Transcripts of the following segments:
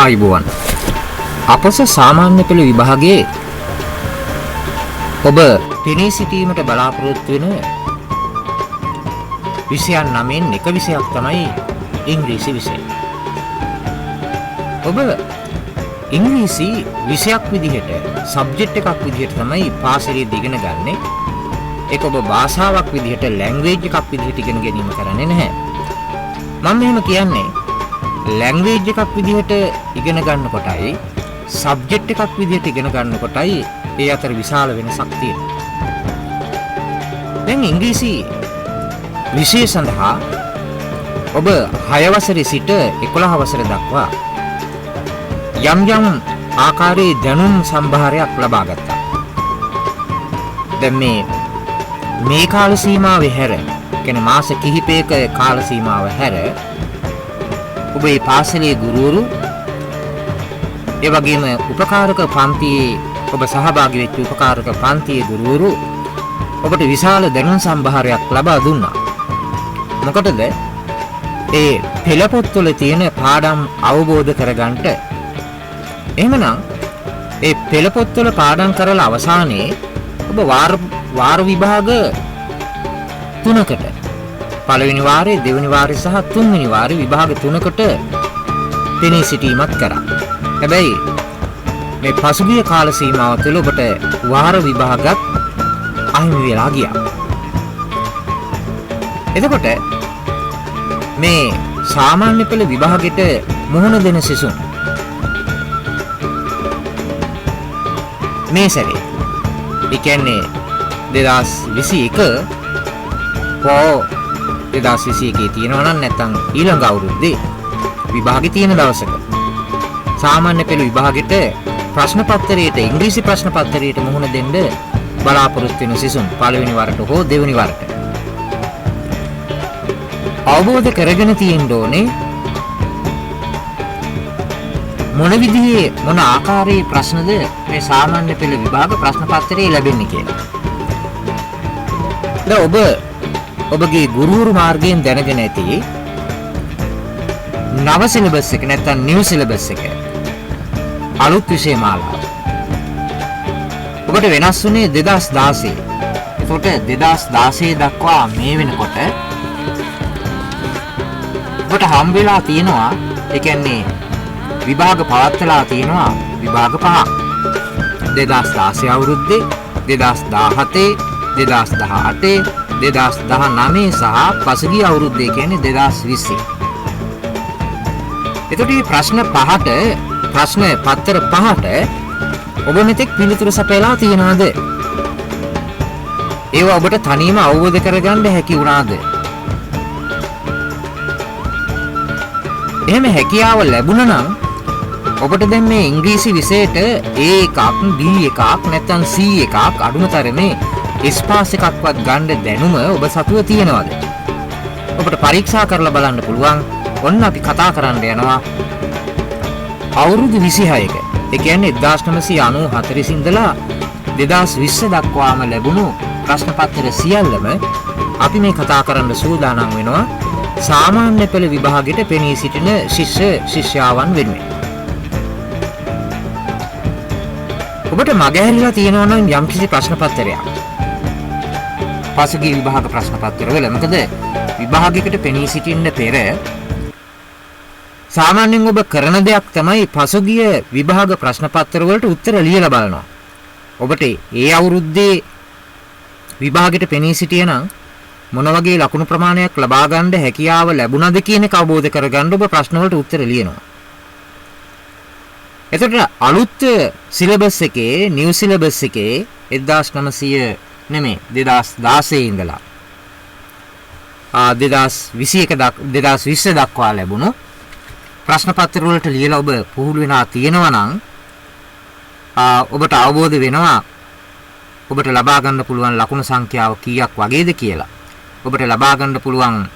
ආයුබෝවන් අපස සාමාන්‍ය පෙළ විභාගයේ ඔබ පෙනී සිටීමට බලාපොරොත්තු වෙන විෂයන් 9න් එක විෂයක් තමයි ඉංග්‍රීසි විෂය. ඔබ ඉංග්‍රීසි විෂයක් විදිහට සබ්ජෙක්ට් එකක් විදිහට තමයි පාසලේදී ඉගෙන ගන්නෙ. ඒක ඔබ භාෂාවක් විදිහට ලැන්ග්වේජ් එකක් විදිහට ඉගෙන ගැනීම කරන්නේ නැහැ. මම මෙහෙම කියන්නේ ලැන්ග්වේජ් එකක් විදිහට ඉගෙන ගන්න කොටයි සබ්ජෙක්ට් එකක් විදිහට ඉගෙන ගන්න කොටයි ඒ අතර විශාල වෙනසක් තියෙනවා. දැන් ඉංග්‍රීසි විෂය සඳහා ඔබ 6 වසරේ සිට 11 වසර දක්වා යම් යම් ආකාරයේ දැනුම් සම්භාරයක් ලබා ගත්තා. දැන් මේ කාල සීමාවේ හැර කියන්නේ මාස කිහිපයක කාල සීමාව හැර ඔබේ පාසලේ ගුරුවරු ඒ වගේම උපකාරක පන්තියේ ඔබ සහභාගී වෙච්ච උපකාරක පන්තියේ ගුරුවරු ඔබට විශාල දැනුම් සම්භාරයක් ලබා දුන්නා. මොකටද? ඒ පෙළපොත්වල තියෙන පාඩම් අවබෝධ කරගන්නට. එහෙමනම් ඒ පෙළපොත්වල පාඩම් කරලා අවසානයේ ඔබ වාර විභාග 3කට පළවෙනි වාරයේ දෙවෙනි වාරයේ සහ තුන්වෙනි වාරයේ විභාග 3කට පෙනී සිටීමක් කරා. හැබැයි මේ පසුගිය කාල සීමාව තුළ ඔබට වාර විභාගත් අහිමි වෙලා ගියා. එතකොට මේ සාමාන්‍ය පෙළ විභාගෙට මුහුණ දෙන සිසුන් මේ සැරේ ඒ කියන්නේ 2021 පෝ 2021 තියෙනවා නම් නැත්නම් ඊළඟ අවුරුද්දේ විභාගෙ තියෙන දවසක සාමාන්‍ය පෙළ විභාගෙට ප්‍රශ්න පත්‍රයේට ඉංග්‍රීසි ප්‍රශ්න පත්‍රයේට මුහුණ දෙන්න බලාපොරොත්තු වෙන සිසුන් පළවෙනි වරට හෝ දෙවෙනි වරට අවබෝධ කරගෙන තියෙන්න ඕනේ මොන විදිහේ මොන ආකාරයේ ප්‍රශ්නද මේ සාමාන්‍ය පෙළ විභාග ප්‍රශ්න පත්‍රයේ ලැබෙන්නේ කියලා. දැන් ඔබගේ ගුරුවරු මාර්ගයෙන් දැනගෙන ඇති නව සිලබස් එක නැත්නම් නිව් සිලබස් එක අලුත් විෂය මාලාව ඔබට වෙනස් වුණේ 2016. ඒකට 2016 දක්වා මේ වෙනකොට ඔබට හම් වෙලා තියෙනවා ඒ කියන්නේ විභාග පවත්වලා තියෙනවා විභාග 5ක්. 2016 අවුරුද්දේ 2017 2018 2019 සහ පසුගිය අවුරුද්දේ කියන්නේ 2020. එතකොට මේ ප්‍රශ්න පත්‍ර පහට ඔබ මෙතෙක් පිළිතුරු සපයලා තියෙනවද? ඒවා ඔබට තනියම අවබෝධ කරගන්න හැකි වුණාද? එහෙම හැකියාව ලැබුණා නම් ඔබට දැන් මේ ඉංග්‍රීසි විෂයට A එකක් B එකක් නැත්නම් C එකක් අඩුම තරමේ S පාස් එකක්වත් ගන්න දැනුම ඔබ සතුව තියෙනවද? ඔබට පරීක්ෂා කරලා බලන්න පුළුවන්. ඔන්න අපි කතා කරන්න යනවා අවුරුදු 26ක. ඒ කියන්නේ 1994 ඉඳලා 2020 දක්වාම ලැබුණු ප්‍රශ්න පත්‍ර සියල්ලම අපි මේ කතා කරන්න සූදානම් වෙනවා සාමාන්‍ය පෙළ විභාගෙට පෙනී සිටින ශිෂ්‍යාවන් වෙනුවෙන්. ඔබට මගහැරිලා තියෙනවා නම් යම්කිසි ප්‍රශ්න පත්‍රයක් පසුගිය විභාග ප්‍රශ්න පත්‍රවල. මොකද විභාගයකට පෙනී සිටින්න පෙර සාමාන්‍යයෙන් ඔබ කරන දෙයක් තමයි පසුගිය විභාග ප්‍රශ්න පත්‍ර වලට උත්තර ලියලා බලනවා. ඔබට ඒ අවුරුද්දේ විභාගයට පෙනී සිටියනම් මොන වගේ ලකුණු ප්‍රමාණයක් ලබා ගන්න හැකියාව ලැබුණද කියන එක අවබෝධ කරගන්න ඔබ ප්‍රශ්න වලට උත්තර ලියනවා. එතකොට අලුත් සිලබස් එකේ නිව් සිලබස් එකේ 2016 ඉඳලා 2020 දක්වා ලැබුණු ප්‍රශ්න පත්‍ර වලට ලියලා ඔබ පුහුණු වෙනා තියෙනවා නම් ඔබට අවබෝධ වෙනවා ඔබට ලබා ගන්න පුළුවන් ලකුණු සංඛ්‍යාව කීයක් වගේද කියලා. ඔබට ලබා ගන්න පුළුවන්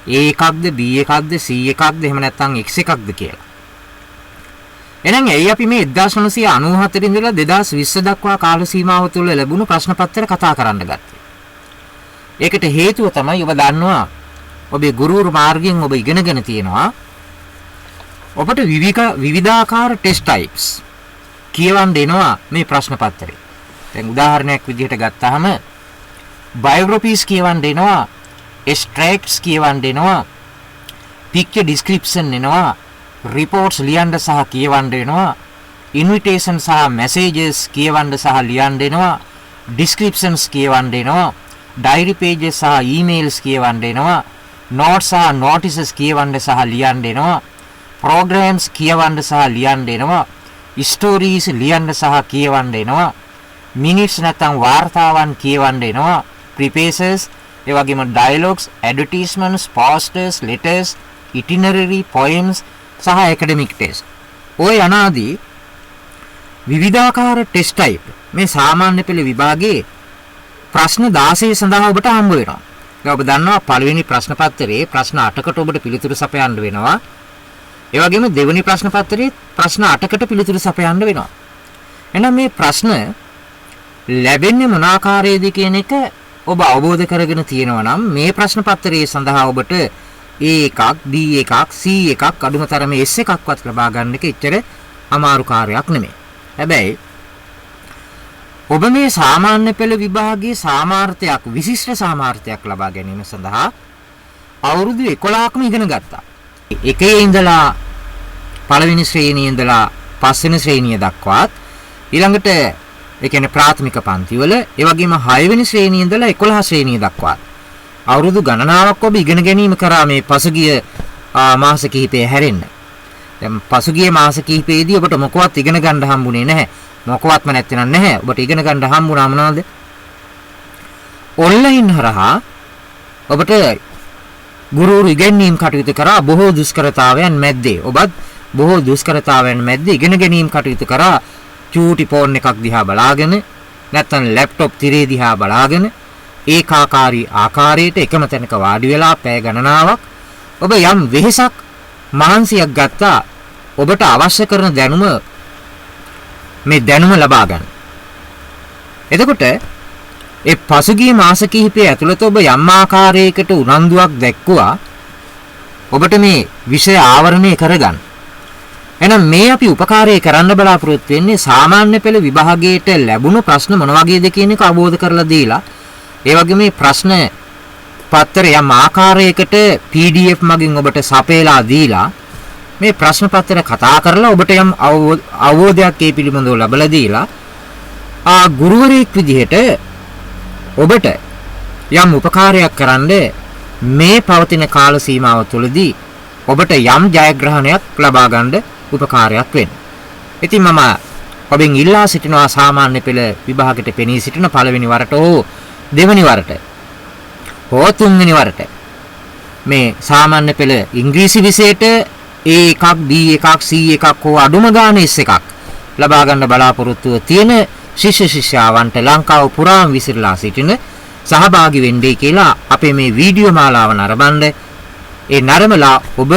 A එකක්ද B එකක්ද C එකක්ද එහෙම නැත්නම් X එකක්ද කියලා. එහෙනම් ඇයි අපි මේ 1994 ඉඳලා 2020 දක්වා කාල සීමාව තුළ ලැබුණු ප්‍රශ්න පත්‍ර කතා කරන්න ගත්තේ? ඒකට හේතුව තමයි ඔබ දන්නවා ඔබේ ගුරුවරු මාර්ගයෙන් ඔබ ඉගෙනගෙන තියෙනවා ඔබට විවිධාකාර ටෙස්ට් ටයිප්ස් කියවන්න දෙනවා මේ ප්‍රශ්න පත්‍රේ. දැන් උදාහරණයක් විදිහට ගත්තාම බයෝග්‍රැෆීස් කියවන්න දෙනවා, එක්ස්ට්‍රැක්ට්ස් කියවන්න දෙනවා, පික්චර් ඩිස්ක්‍රිප්ෂන් එනවා, රිපෝට්ස් ලියන්න සහ කියවන්න දෙනවා, ඉන්විටේෂන් සහ මැසේජස් කියවන්න සහ ලියන්න දෙනවා, ඩිස්ක්‍රිප්ෂන්ස් කියවන්න දෙනවා, ඩයරි පේජස් සහ ඊමේල්ස් කියවන්න දෙනවා, නෝට්ස් සහ නොටිසස් කියවන්න සහ ලියන්න දෙනවා, ප්‍රෝග්‍රෑම්ස් කියවන්න සහ ලියන්න දෙනවා, ස්ටෝරීස් ලියන්න සහ කියවන්න දෙනවා, මිනිට්ස් නැත්නම් වාර්තාවන් කියවන්න දෙනවා, ප්‍රිපේසස්, ඒ වගේම ඩයලොග්ස්, ඇඩ්වර්ටයිස්මන්ට්ස්, පෝස්ටර්ස්, ලෙටර්ස්, ඉටිනරරි, පොයම්ස් සහ ඇකඩමික් ටෙස්ට්. ඔය අනාදී විවිධාකාර ටෙස්ට් ටයිප් මේ සාමාන්‍ය පෙළ විභාගයේ ප්‍රශ්න 16 සඳහා ඔබට හම්බ වෙනවා. ඒක ඔබ දන්නවා පළවෙනි ප්‍රශ්න පත්‍රයේ ප්‍රශ්න 8කට ඔබට පිළිතුරු සපයන්න වෙනවා. ඒ වගේම දෙවෙනි ප්‍රශ්න පත්‍රයේ ප්‍රශ්න 8කට පිළිතුරු සපයන්න වෙනවා. එහෙනම් මේ ප්‍රශ්න ලැබෙන්නේ මොන ආකාරයේද කියන එක ඔබ අවබෝධ කරගෙන තියෙනවා නම් මේ ප්‍රශ්න පත්‍රයේ සඳහා ඔබට A1, B1, C1 අඩුම තරමේ S1ක්වත් ලබා ගන්න එක එච්චර අමාරු කාර්යයක් නෙමෙයි. හැබැයි ඔබ මේ සාමාන්‍ය පෙළ විභාගයේ සාමාර්ථයක්, විශිෂ්ට සාමාර්ථයක් ලබා ගැනීම සඳහා අවුරුදු 11ක්ම ඉගෙන ගත්තා. එකේ ඉඳලා පළවෙනි ශ්‍රේණියේ ඉඳලා පස්වෙනි ශ්‍රේණිය දක්වාත් ඊළඟට ඒ කියන්නේ ප්‍රාථමික පන්තිවල ඒ වගේම 6 වෙනි ශ්‍රේණියේ ඉඳලා 11 ශ්‍රේණිය දක්වා අවුරුදු ගණනාවක් ඔබ ඉගෙන ගැනීම කරා මේ පසුගිය මාස කිහිපය හැරෙන්න. දැන් පසුගිය මාස කිහිපෙදී ඔබට මොකවත් ඉගෙන ගන්න හම්බුනේ නැහැ. මොකවත්ම නැත්නම් නැහැ. ඔබට ඉගෙන ගන්න හම්බුණා මොනවද? ඔන්ලයින් හරහා ඔබට ගුරුවරු ඉගෙනීම් කටයුතු කරා බොහෝ දුෂ්කරතාවයන් මැද්දේ. ඔබත් බොහෝ දුෂ්කරතාවයන් මැද්දේ ඉගෙන ගැනීම කටයුතු කරා චූටි ෆෝන් එකක් දිහා බලාගෙන නැත්නම් ලැප්ටොප් තිරේ දිහා බලාගෙන ඒකාකාරී ආකාරයට එකම තැනක වාඩි වෙලා පැය ගණනාවක් ඔබ යම් වෙහෙසක් මහන්සියක් ගත්තා ඔබට අවශ්‍ය කරන දැනුම ලබා ගන්න. එතකොට ඒ පසුගිය මාස කිහිපය ඇතුළත ඔබ යම් ආකාරයකට උනන්දුවක් දැක්වුවා ඔබට මේ විෂය ආවරණය කරගන්න. එහෙනම් මේ අපි උපකාරය කරන්න බලාපොරොත්තු වෙන්නේ සාමාන්‍ය පෙළ විභාගයට ලැබුණු ප්‍රශ්න මොන වගේද කියන එක අවබෝධ කරලා දීලා ඒ වගේ මේ ප්‍රශ්න පත්‍රය යම් ආකාරයකට PDF මගින් ඔබට සපයලා දීලා මේ ප්‍රශ්න පත්‍රය කතා කරලා ඔබට යම් අවබෝධයක් ඒ පිළිබඳව ලැබලා දීලා ගුරුවරයෙක් විදිහට ඔබට යම් උපකාරයක් කරන්න මේ පවතින කාල සීමාව තුළදී ඔබට යම් ජයග්‍රහණයක් ලබා ගන්න උපකාරයක් වෙන්න. ඉතින් මම ඔබෙන් ඉල්ලා සිටිනවා සාමාන්‍ය පෙළ විභාගයට පෙනී සිටින පළවෙනි වරට හෝ දෙවෙනි වරට හෝ තුන්වෙනි වරට මේ සාමාන්‍ය පෙළ ඉංග්‍රීසි විෂයට A1, B1, C1 හෝ අඩුම ගානේ S1 ලබා ගන්න බලාපොරොත්තුව තියෙන ශිෂ්‍ය ශිෂ්‍යාවන්ට ලංකාව පුරාම විසිරලා සිටින සහභාගී වෙන්නයි කියලා අපේ මේ වීඩියෝ මාලාව නරඹන්න. ඒ නරඹලා ඔබ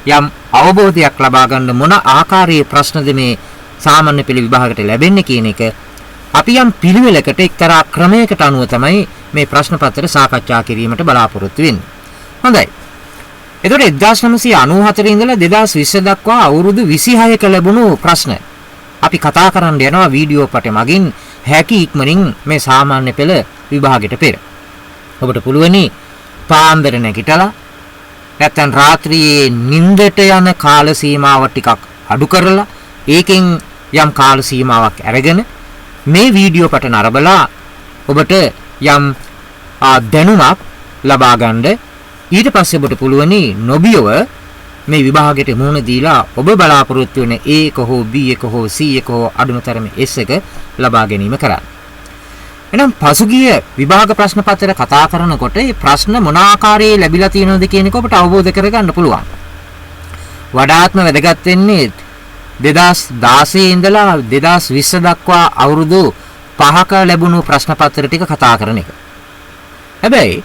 යම් අවබෝධයක් ලබා ගන්න මොන ආකාරයේ ප්‍රශ්නද මේ සාමාන්‍ය පෙළ විභාගයට ලැබෙන්නේ කියන එක අපි යම් පිළිවෙලකට එක්තරා ක්‍රමයකට අනුව තමයි මේ ප්‍රශ්න පත්‍ර සාකච්ඡා කිරීමට බලාපොරොත්තු වෙන්නේ. හොඳයි. එතකොට 1994 ඉඳලා 2020 දක්වා අවුරුදු 26ක ලැබුණු ප්‍රශ්න අපි කතා කරන්න යනවා වීඩියෝ පටය මගින් හැකි ඉක්මනින් මේ සාමාන්‍ය පෙළ විභාගයට පෙර. ඔබට පුළුවනි පාන්දර නැගිටලා නැත්නම් රාත්‍රියේ නිින්දට යන කාල සීමාව ටිකක් අඩු කරලා ඒකෙන් යම් කාල සීමාවක් අරගෙන මේ වීඩියෝ පට නරඹලා ඔබට යම් දැනුමක් ලබා ගන්න. ඊට පස්සේ ඔබට පුළුවනි නොබියව මේ විභාගයට මුහුණ දීලා ඔබ බලාපොරොත්තු වෙන A1 හෝ B1 හෝ C1 හෝ අඩුම තරමේ S1 ලබා ගැනීම කරන්න. එහෙනම් පසුගිය විභාග ප්‍රශ්න පත්‍ර කතා කරනකොට මේ ප්‍රශ්න මොන ආකාරයේ ලැබිලා තියෙනවද කියන එක ඔබට අවබෝධ කරගන්න පුළුවන්. වඩාත්ම වැදගත් වෙන්නේ 2016 ඉඳලා 2020 දක්වා අවුරුදු 5ක ලැබුණු ප්‍රශ්න පත්‍ර ටික කතා කරන එක. හැබැයි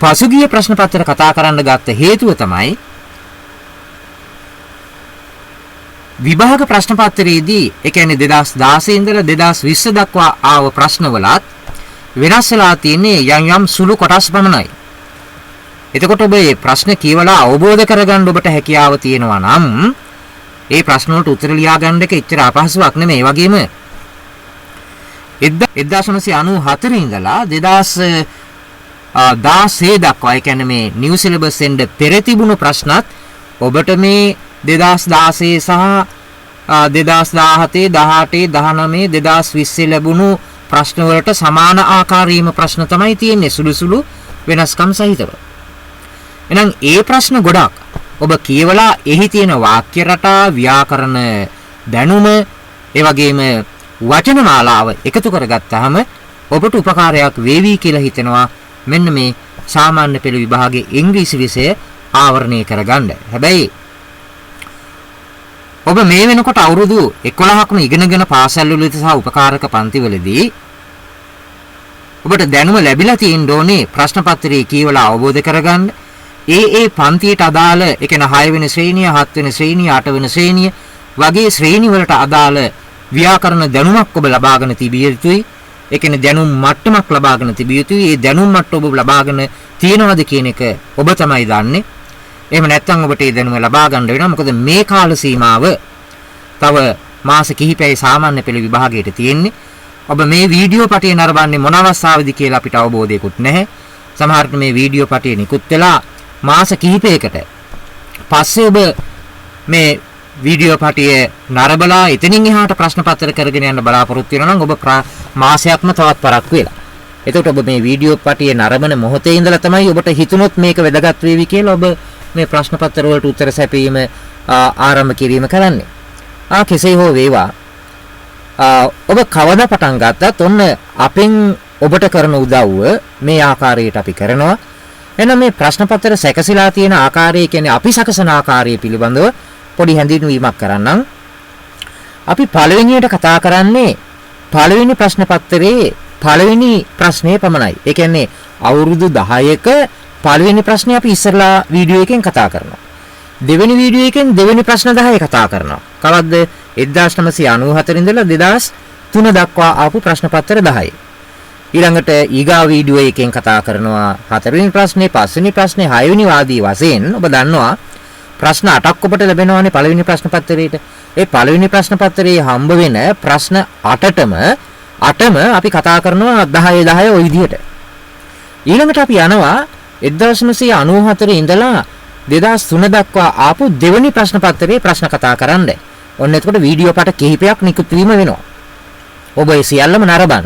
පසුගිය ප්‍රශ්න පත්‍ර කතා කරන්න ගත්ත හේතුව තමයි විභාග ප්‍රශ්න පත්‍රයේදී ඒ කියන්නේ 2016 ඉඳලා 2020 දක්වා ආව ප්‍රශ්නවලත් වෙනස් වෙලා තියෙන්නේ යම් සුළු කොටස් පමණයි. එතකොට ඔබ මේ ප්‍රශ්න කියවලා අවබෝධ කරගන්න ඔබට හැකියාව තියෙනවා නම් ඒ ප්‍රශ්න වලට උත්තර ලියා ගන්න එක එච්චර අපහසුයක් නෙමෙයි. ඒ වගේම 1994 ඉඳලා 2016 දක්වා ඒ කියන්නේ මේ නිව් සිලබස් එන්න පෙර තිබුණු ප්‍රශ්නත් ඔබට මේ 2016 සහ 2017 18 19 2020 ලැබුණු ප්‍රශ්න වලට සමාන ආකාරයේම ප්‍රශ්න තමයි තියෙන්නේ සුළු වෙනස්කම් සහිතව. එහෙනම් ඒ ප්‍රශ්න ගොඩක් ඔබ කියවලා එහි තියෙන වාක්‍ය රටා ව්‍යාකරණ දැනුම ඒ වගේම වචන මාලාව එකතු කරගත්තාම ඔබට උපකාරයක් වේවි කියලා හිතෙනවා මෙන්න මේ සාමාන්‍ය පෙළ විභාගයේ ඉංග්‍රීසි විෂය ආවරණය කරගන්න. හැබැයි ඔබ මේ වෙනකොට අවුරුදු 11ක්ම ඉගෙනගෙන පාසල් වලදී සහ උපකාරක පන්තිවලදී ඔබට දැනුම ලැබිලා තියෙන්න ඕනේ ප්‍රශ්න පත්‍රයේ කියවලා අවබෝධ කරගන්න. ඒ පන්තියට අදාළ ඒ කියන්නේ 6 වෙනි ශ්‍රේණිය, 7 වෙනි ශ්‍රේණිය, 8 වෙනි ශ්‍රේණිය වගේ ශ්‍රේණි වලට අදාළ ව්‍යාකරණ දැනුමක් ඔබ ලබාගෙන තිබිය යුතුයි. ඒ කියන්නේ දැනුම් මට්ටමක් ලබාගෙන තිබිය යුතුයි. ඒ දැනුම් මට්ටම ඔබ ලබාගෙන තියෙනවද කියන එක ඔබ තමයි දන්නේ. එහෙම නැත්නම් ඔබට ඒ දැනුම ලබා ගන්න වෙනවා. මොකද මේ කාල සීමාව තව මාස කිහිපයයි සාමාන්‍ය පෙළ විභාගයට තියෙන්නේ. ඔබ මේ වීඩියෝ පටිය නරඹන්නේ මොන අවස්ථාවේදී කියලා අපිට අවබෝධයකුත් නැහැ. සමහරට මේ වීඩියෝ පටිය නිකුත් වෙලා මාස කිහිපයකට පස්සේ ඔබ මේ වීඩියෝ පටිය නරඹලා එතනින් එහාට ප්‍රශ්න පත්‍ර කරගෙන යන්න බලාපොරොත්තු වෙනවා නම් ඔබ මාසයක්ම තවත් පරක්කු වෙලා. එතකොට ඔබ මේ වීඩියෝ පටිය නරඹන මොහොතේ ඉඳලා තමයි ඔබට හිතුනොත් මේක වැදගත් වේවි කියලා ඔබ මේ ප්‍රශ්න පත්‍ර වලට උත්තර සැපීම ආරම්භ කිරීම කරන්නේ. කෙසේ හෝ වේවා ඔබ කවදා පටන් ගත්තත් ඔන්න අපෙන් ඔබට කරන උදව්ව මේ ආකාරයට අපි කරනවා. එහෙනම් මේ ප්‍රශ්න පත්‍ර සැකසීලා තියෙන ආකාරය කියන්නේ අපි සකසන ආකාරය පිළිබඳව පොඩි හැඳින්වීමක් කරන්නම්. අපි පළවෙනියට කතා කරන්නේ පළවෙනි ප්‍රශ්න පත්‍රයේ පළවෙනි ප්‍රශ්නේ පමණයි. ඒ කියන්නේ අවුරුදු 10ක පළවෙනි ප්‍රශ්නේ අපි ඉස්සරලා වීඩියෝ එකෙන් කතා කරනවා. දෙවෙනි වීඩියෝ එකෙන් දෙවෙනි ප්‍රශ්න 10 කතා කරනවා. කවද්ද 1994 ඉඳලා 2003 දක්වා ආපු ප්‍රශ්න පත්‍ර 10. ඊළඟට ඊගා වීඩියෝ එකෙන් කතා කරනවා හතරවෙනි ප්‍රශ්නේ, පස්වෙනි ප්‍රශ්නේ, හයවෙනි වාදී වශයෙන් ඔබ දන්නවා ප්‍රශ්න 8ක් ඔබට ලැබෙනවානේ පළවෙනි ප්‍රශ්න පත්‍රයේට. ඒ පළවෙනි ප්‍රශ්න පත්‍රයේ හම්බ වෙන ප්‍රශ්න 8ම අපි කතා කරනවා 10 10 ওই විදිහට. ඊළඟට අපි යනවා 1994 ඉඳලා 2003 දක්වා ආපු දෙවෙනි ප්‍රශ්න පත්‍රයේ ප්‍රශ්න කතා කරන්න. ඔන්න එතකොට වීඩියෝ පාට කිහිපයක් නිකුත් වීම වෙනවා. ඔබ ඒ සියල්ලම නරඹන්න.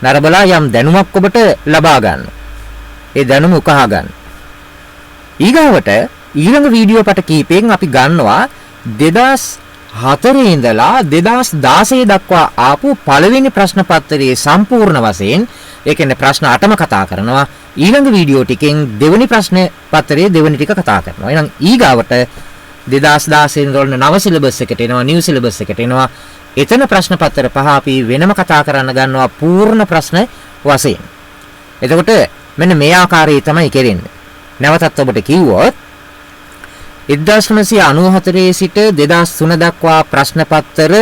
නරඹලා යම් දැනුමක් ඔබට ලබා ගන්න. ඒ දැනුම උකහා ගන්න. ඊගාවට ඊළඟ වීඩියෝ පාට කිහිපයෙන් අපි ගන්නවා 2004 ඉඳලා 2016 දක්වා ආපු පළවෙනි ප්‍රශ්න පත්‍රයේ සම්පූර්ණ වශයෙන් ඒ කියන්නේ ප්‍රශ්න 8ම කතා කරනවා. ඊළඟ වීඩියෝ ටිකෙන් දෙවෙනි ප්‍රශ්න පත්‍රයේ දෙවෙනි ටික කතා කරනවා. එහෙනම් ඊගාවට 2016 ඉඳන් නව සිලබස් එකට එනවා, නිව් සිලබස් එකට එනවා. එතන ප්‍රශ්න පත්‍ර පහ අපි වෙනම කතා කරන්න ගන්නවා පූර්ණ ප්‍රශ්න වශයෙන්. එතකොට මෙන්න මේ ආකාරයේ තමයි කෙරෙන්නේ. නැවතත් ඔබට කිව්වොත් 1994 සිට 2003 දක්වා ප්‍රශ්න පත්‍ර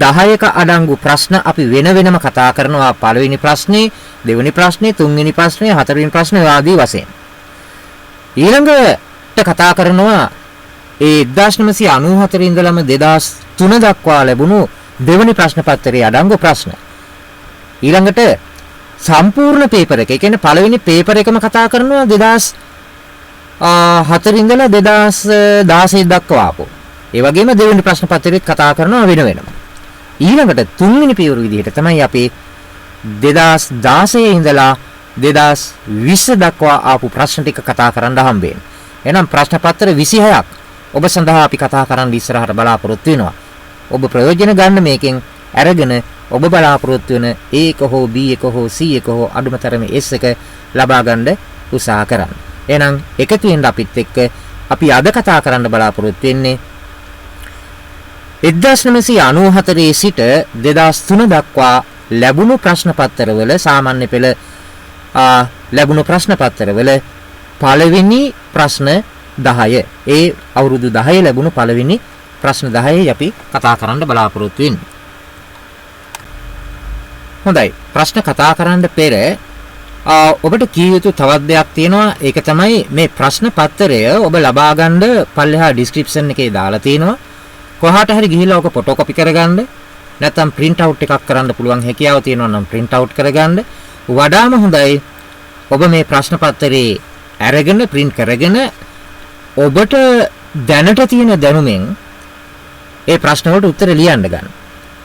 10ක අඩංගු ප්‍රශ්න අපි වෙන වෙනම කතා කරනවා. පළවෙනි ප්‍රශ්නේ, දෙවෙනි ප්‍රශ්නේ, තුන්වෙනි ප්‍රශ්නේ, හතරවෙනි ප්‍රශ්නේ ආදී වශයෙන්. ඊළඟට කතා කරනවා ඒ 1994 ඉඳලම 2003 දක්වා ලැබුණු දෙවෙනි ප්‍රශ්න පත්‍රයේ අඩංගු ප්‍රශ්න. ඊළඟට සම්පූර්ණ පේපර් එක. ඒ කියන්නේ පළවෙනි පේපර් එකම කතා කරනවා 2004 ඉඳලා 2016 දක්වා ආපු. ඒ වගේම දෙවෙනි ප්‍රශ්න පත්‍රෙත් කතා කරනවා වෙන වෙනම. ඊළඟට තුන්වෙනි පියවර විදිහට තමයි අපි 2016 ඉඳලා 2020 දක්වා ආපු ප්‍රශ්න ටික කතා කරන්න හම්බෙන්නේ. එහෙනම් ප්‍රශ්න පත්‍ර 26ක් ඔබ සඳහා අපි කතා කරන්න ඉස්සරහට බලාපොරොත්තු වෙනවා. ඔබ ප්‍රයෝජන ගන්න මේකෙන් අරගෙන ඔබ බලාපොරොත්තු වෙන A එක හෝ B එක හෝ C එක හෝ අඩුමතරමේ S එක ලබා ගන්න උත්සාහ කරන්න. එහෙනම් එකතු වෙන්න අපිත් එක්ක අපි අද කතා කරන්න බලාපොරොත්තු වෙන්නේ 1994 සිට 2003 දක්වා ලැබුණු ප්‍රශ්න පත්‍රවල සාමාන්‍ය පෙළ ලැබුණු ප්‍රශ්න පත්‍රවල පළවෙනි ප්‍රශ්න 10. ඒ අවුරුදු 10 ලැබුණු පළවෙනි ප්‍රශ්න 10යි අපි කතා කරන්න බලාපොරොත්තු වෙන්නේ. හොඳයි. ප්‍රශ්න කතා කරන්න පෙර ඔබට කිය යුතු තවත් දෙයක් තියෙනවා. ඒක තමයි මේ ප්‍රශ්න පත්‍රය ඔබ ලබා ගන්න පල්ලෙහා ඩිස්ක්‍රිප්ෂන් එකේ දාලා තියෙනවා. කොහාට හරි ගිහිල්ලා ඔක ෆොටෝකොපි කරගන්න නැත්නම් print out එකක් කරන්න පුළුවන් හැකියාව තියෙනවා නම් print out කරගන්න වඩාම හොඳයි ඔබ මේ ප්‍රශ්න පත්‍රේ අරගෙන print කරගෙන ඔබට දැනට තියෙන දැනුමෙන් ඒ ප්‍රශ්න වලට උත්තර ලියන්න ගන්න.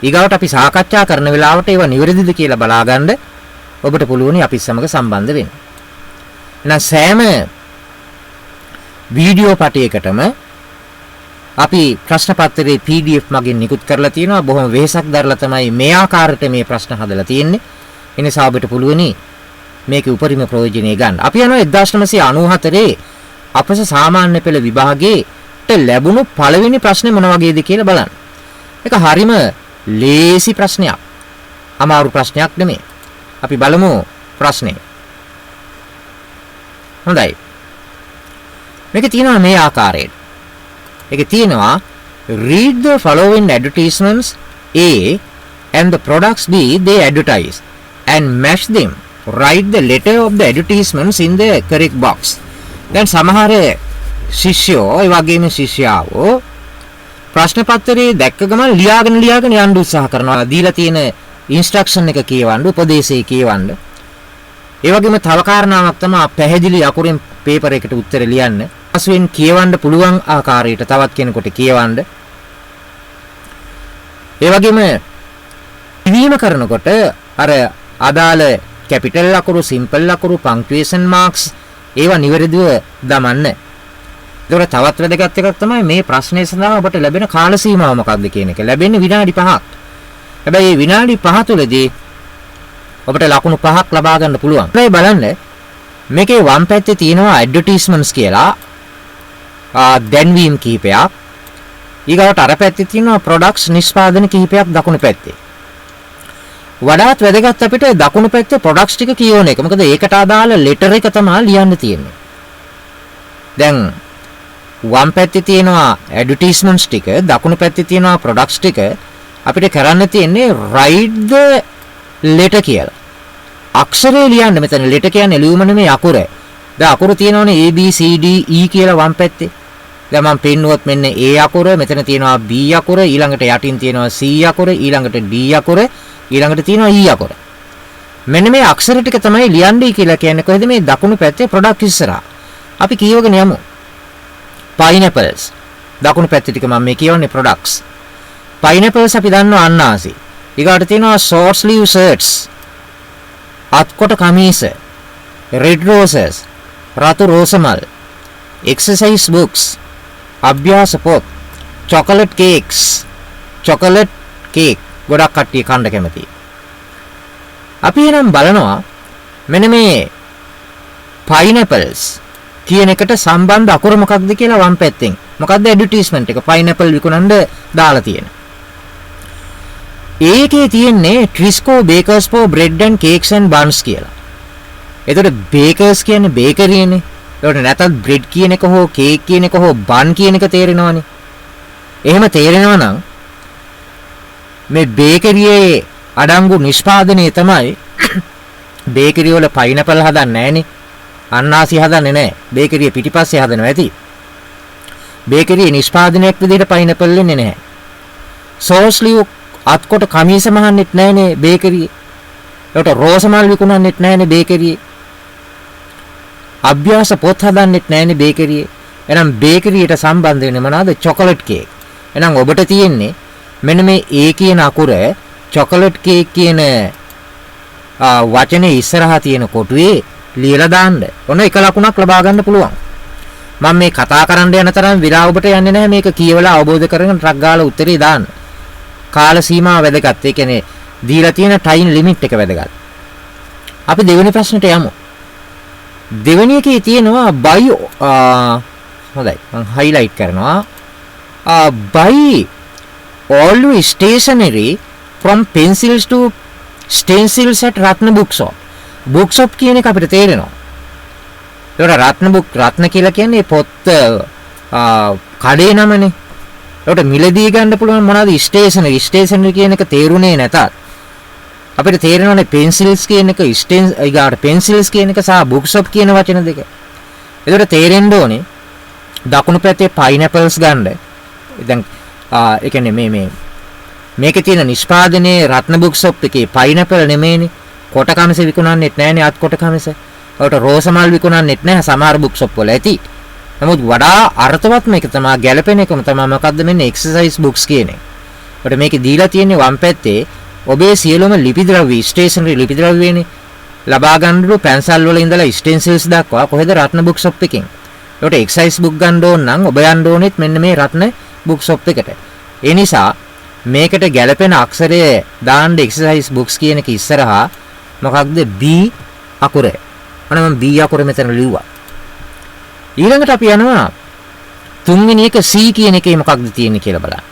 ඊගාවට අපි සාකච්ඡා කරන වෙලාවට ඒවා නිවැරදිද කියලා බලාගන්න ඔබට පුළුවනි අපි සමග සම්බන්ධ වෙන්න. එහෙනම් සෑම වීඩියෝ පටයකටම අපි ප්‍රශ්න පත්‍රයේ PDF මගින් නිකුත් කරලා තියෙනවා. බොහොම වෙහෙසක් දරලා තමයි මේ ආකාරයට මේ ප්‍රශ්න හදලා තියෙන්නේ. ඒ නිසා ඔබට පුළුවනි මේකේ උපරිම ප්‍රයෝජනෙ ගන්න. අපි යනවා 1994 අපස සාමාන්‍ය පෙළ විභාගයේට ලැබුණු පළවෙනි ප්‍රශ්නේ මොන වගේද කියලා බලන්න. ඒක හරිම ලේසි ප්‍රශ්නයක්. අමාරු ප්‍රශ්නයක් නෙමෙයි. අපි බලමු ප්‍රශ්නේ. හොඳයි. මේකේ තියෙනවා මේ ආකාරයට. ඒකේ තියෙනවා read the following advertisements A and the products B they advertise and match them. Write the letter of the advertisements in the correct box. දැන් සමහර ශිෂ්‍යෝ ඒ වගේම ශිෂ්‍යාවෝ ප්‍රශ්න පත්‍රයේ දැක්ක ගමන් ලියාගෙන යන්න උත්සාහ කරනවා. දීලා තියෙන ඉන්ස්ට්‍රක්ෂන් එක කියවන්න, උපදේශය කියවන්න. ඒ වගේම තව කාරණාවක් තමයි පැහැදිලි අකුරෙන් පේපර් එකට උත්තර ලියන්න. අසුවෙන් කියවන්න පුළුවන් ආකාරයට තවත් කෙනෙකුට කියවන්න. ඒ වගේම ඉවීම කරනකොට අර අදාළ කැපිටල් අකුරු, සිම්පල් අකුරු, පන්ක්චුේෂන් මාක්ස් ඒවා නිවැරදිව දමන්න. ඒතකොට තවත් වැදගත් එකක් තමයි මේ ප්‍රශ්නය සඳහා ඔබට ලැබෙන කාල සීමාව මොකක්ද කියන එක. ලැබෙන්නේ විනාඩි 5ක්. හැබැයි මේ විනාඩි 5 තුළදී ඔබට ලකුණු 5ක් ලබා ගන්න පුළුවන්. මේ බලන්න මේකේ වම් පැත්තේ තියෙනවා ඇඩ්වර්ටයිස්මන්ට්ස් කියලා දැන්වීම් කිහිපයක්. ඊගාවට අර පැත්තේ තියෙනවා ප්‍රොඩක්ට්ස් නිෂ්පාදන කිහිපයක් දකුණු පැත්තේ. වඩාත් වැදගත් අපිට දකුණු පැත්තේ ප්‍රොඩක්ට්ස් ටික කියවන එක. මොකද ඒකට අදාළ ලෙටර් එක තමයි ලියන්න තියෙන්නේ. දැන් වම් පැත්තේ තියෙනවා ඇඩ්වර්ටයිස්මන්ට්ස් ටික, දකුණු පැත්තේ තියෙනවා ප්‍රොඩක්ට්ස් ටික. අපිට කරන්න තියෙන්නේ write the letter කියලා. අක්ෂරය ලියන්න. මෙතන letter කියන්නේ ලියුම නෙමෙයි අකුර. දැන් අකුරු තියෙනවනේ A B C D E කියලා වම් පැත්තේ. දැන් මම පෙන්නුවොත් මෙන්න A අකුර, මෙතන තියෙනවා B අකුර, ඊළඟට යටින් තියෙනවා C අකුර, ඊළඟට D අකුර, ඊළඟට තියෙනවා E අකුර. මෙන්න මේ අක්ෂර ටික තමයි ලියන්නේ කියලා කියන්නේ. කොහෙද මේ දකුණු පැත්තේ ප්‍රොඩක්ට් ඉස්සරහා. අපි කියවගෙන යමු. pineapples. දකුණු පැත්තේ ටික මම මේ කියවන්නේ products. pineapples අපි දන්නවා අන්නාසි. ඊගාට තියෙනවා short sleeve shirts. අත්කොට කමීස. red roses. රතු රෝසමල්. exercise books. අභ්‍යාස පොත්. chocolate cakes. chocolate cake. ගොඩක් කට්ටිය කන්න කැමතියි. අපි එහෙනම් බලනවා මෙන්න මේ pineapples කියන එකට සම්බන්ධ අකුර මොකක්ද කියලා වම් පැත්තෙන්. මොකක්ද ඇඩ්වර්ටයිස්මන්ට් එක? pineapple විකුණන්න දාලා තියෙන. ඒකේ තියෙන්නේ Trisco Bakers for bread and cakes and buns කියලා. එතකොට bakers කියන්නේ බේකරියනේ. ඒකට නැතත් bread කියන එක හෝ cake කියන එක හෝ bun කියන එක තේරෙනවනේ. එහෙම තේරෙනවා නම් මේ බේකරියේ අඩංගු නිෂ්පාදනයේ තමයි බේකරිය වල pineapple හදන්නේ නැහනේ. අන්නාසි හදන්නේ නැහැ. බේකරිය පිටිපස්සේ හදනවා ඇති. බේකරියේ නිෂ්පාදනයක් විදිහට pineapple එන්නේ නැහැ. short sleeve අත්කොට කමීස මහන්නෙත් නැහනේ බේකරියේ. ඒකට රෝසමල් විකුණන්නෙත් නැහනේ බේකරියේ. අභ්‍යාස පොත් හදන්නෙත් නැහනේ බේකරියේ. එහෙනම් බේකරියට සම්බන්ධ වෙන්නේ මොනවාද? chocolate cake. එහෙනම් ඔබට තියෙන්නේ මෙන්න මේ A කියන අකුර chocolate cake කියන වචනේ ඉස්සරහා තියෙන කොටුවේ ලියලා දාන්න. ඔන්න එක ලකුණක් ලබා ගන්න පුළුවන්. මම මේ කතා කරන්න යන තරම් විලාව ඔබට යන්නේ නැහැ. මේක කියවලා අවබෝධ කරගෙන ට්‍රක් ගාලා උත්තරේ දාන්න. කාල සීමාව වැදගත්. ඒ කියන්නේ දීලා තියෙන ටයිම් ලිමිට් එක වැදගත්. අපි දෙවෙනි ප්‍රශ්නට යමු. දෙවෙනි එකේ තියෙනවා buy හොඳයි මම highlight කරනවා. buy all stationery from pencils to stencils at Ratna bookshop. bookshop කියන එක අපිට තේරෙනවා. ඒකට රත්න කියලා කියන්නේ පොත් කඩේ නමනේ. ඒකට මිලදී ගන්න පුළුවන් මොනවද? ස්ටේෂනරි කියන එක තේරුනේ නැතත් අපිට තේරෙනවානේ pencils කියන එක ඊගාට pencils කියන එක සහ bookshop කියන වචන දෙක. ඒකට තේරෙන්න ඕනේ දකුණු පැත්තේ pineapples ගන්න. දැන් ඒ කියන්නේ මේකේ තියෙන නිෂ්පාදනයේ රත්න බුක් ෂොප් එකේ පයිනැපල් නෙමෙයිනේ. කොට කමිස විකුණන්නෙත් නැහනේ අත් කොට කමිස. ඔකට රෝස මල් විකුණන්නෙත් නැහැ සමහර බුක් ෂොප් වල ඇති. නමුත් වඩා අර්ථවත් මේක තමයි ගැළපෙන එකම තමයි මොකද්ද මෙන්න එක්සර්සයිස් බුක්ස් කියන්නේ. ඔකට මේකේ දීලා තියෙන්නේ වම් පැත්තේ ඔබේ සියලුම ලිපි ද්‍රව්‍ය ස්ටේෂනරි ලිපි ද්‍රව්‍යනේ ලබා ගන්නලු පැන්සල් වල ඉඳලා ස්ටෙන්සිල්ස් දක්වා කොහෙද රත්න බුක් ෂොප් එකකින්. ඒකට එක්සර්සයිස් බුක් ගන්න ඕන නම් ඔබ යන්න ඕනෙත් මෙන්න මේ රත්න බුක් ෂොප් එකට. ඒ නිසා මේකට ගැළපෙන අක්ෂරය දාන්න එක්සර්සයිස් බුක්ස් කියන එක ඉස්සරහා මොකක්ද B අකුර. අනේ මම B අකුර මෙතන ලිව්වා. ඊළඟට අපි යනවා තුන්වෙනි එක C කියන එකේ මොකක්ද තියෙන්නේ කියලා බලන්න.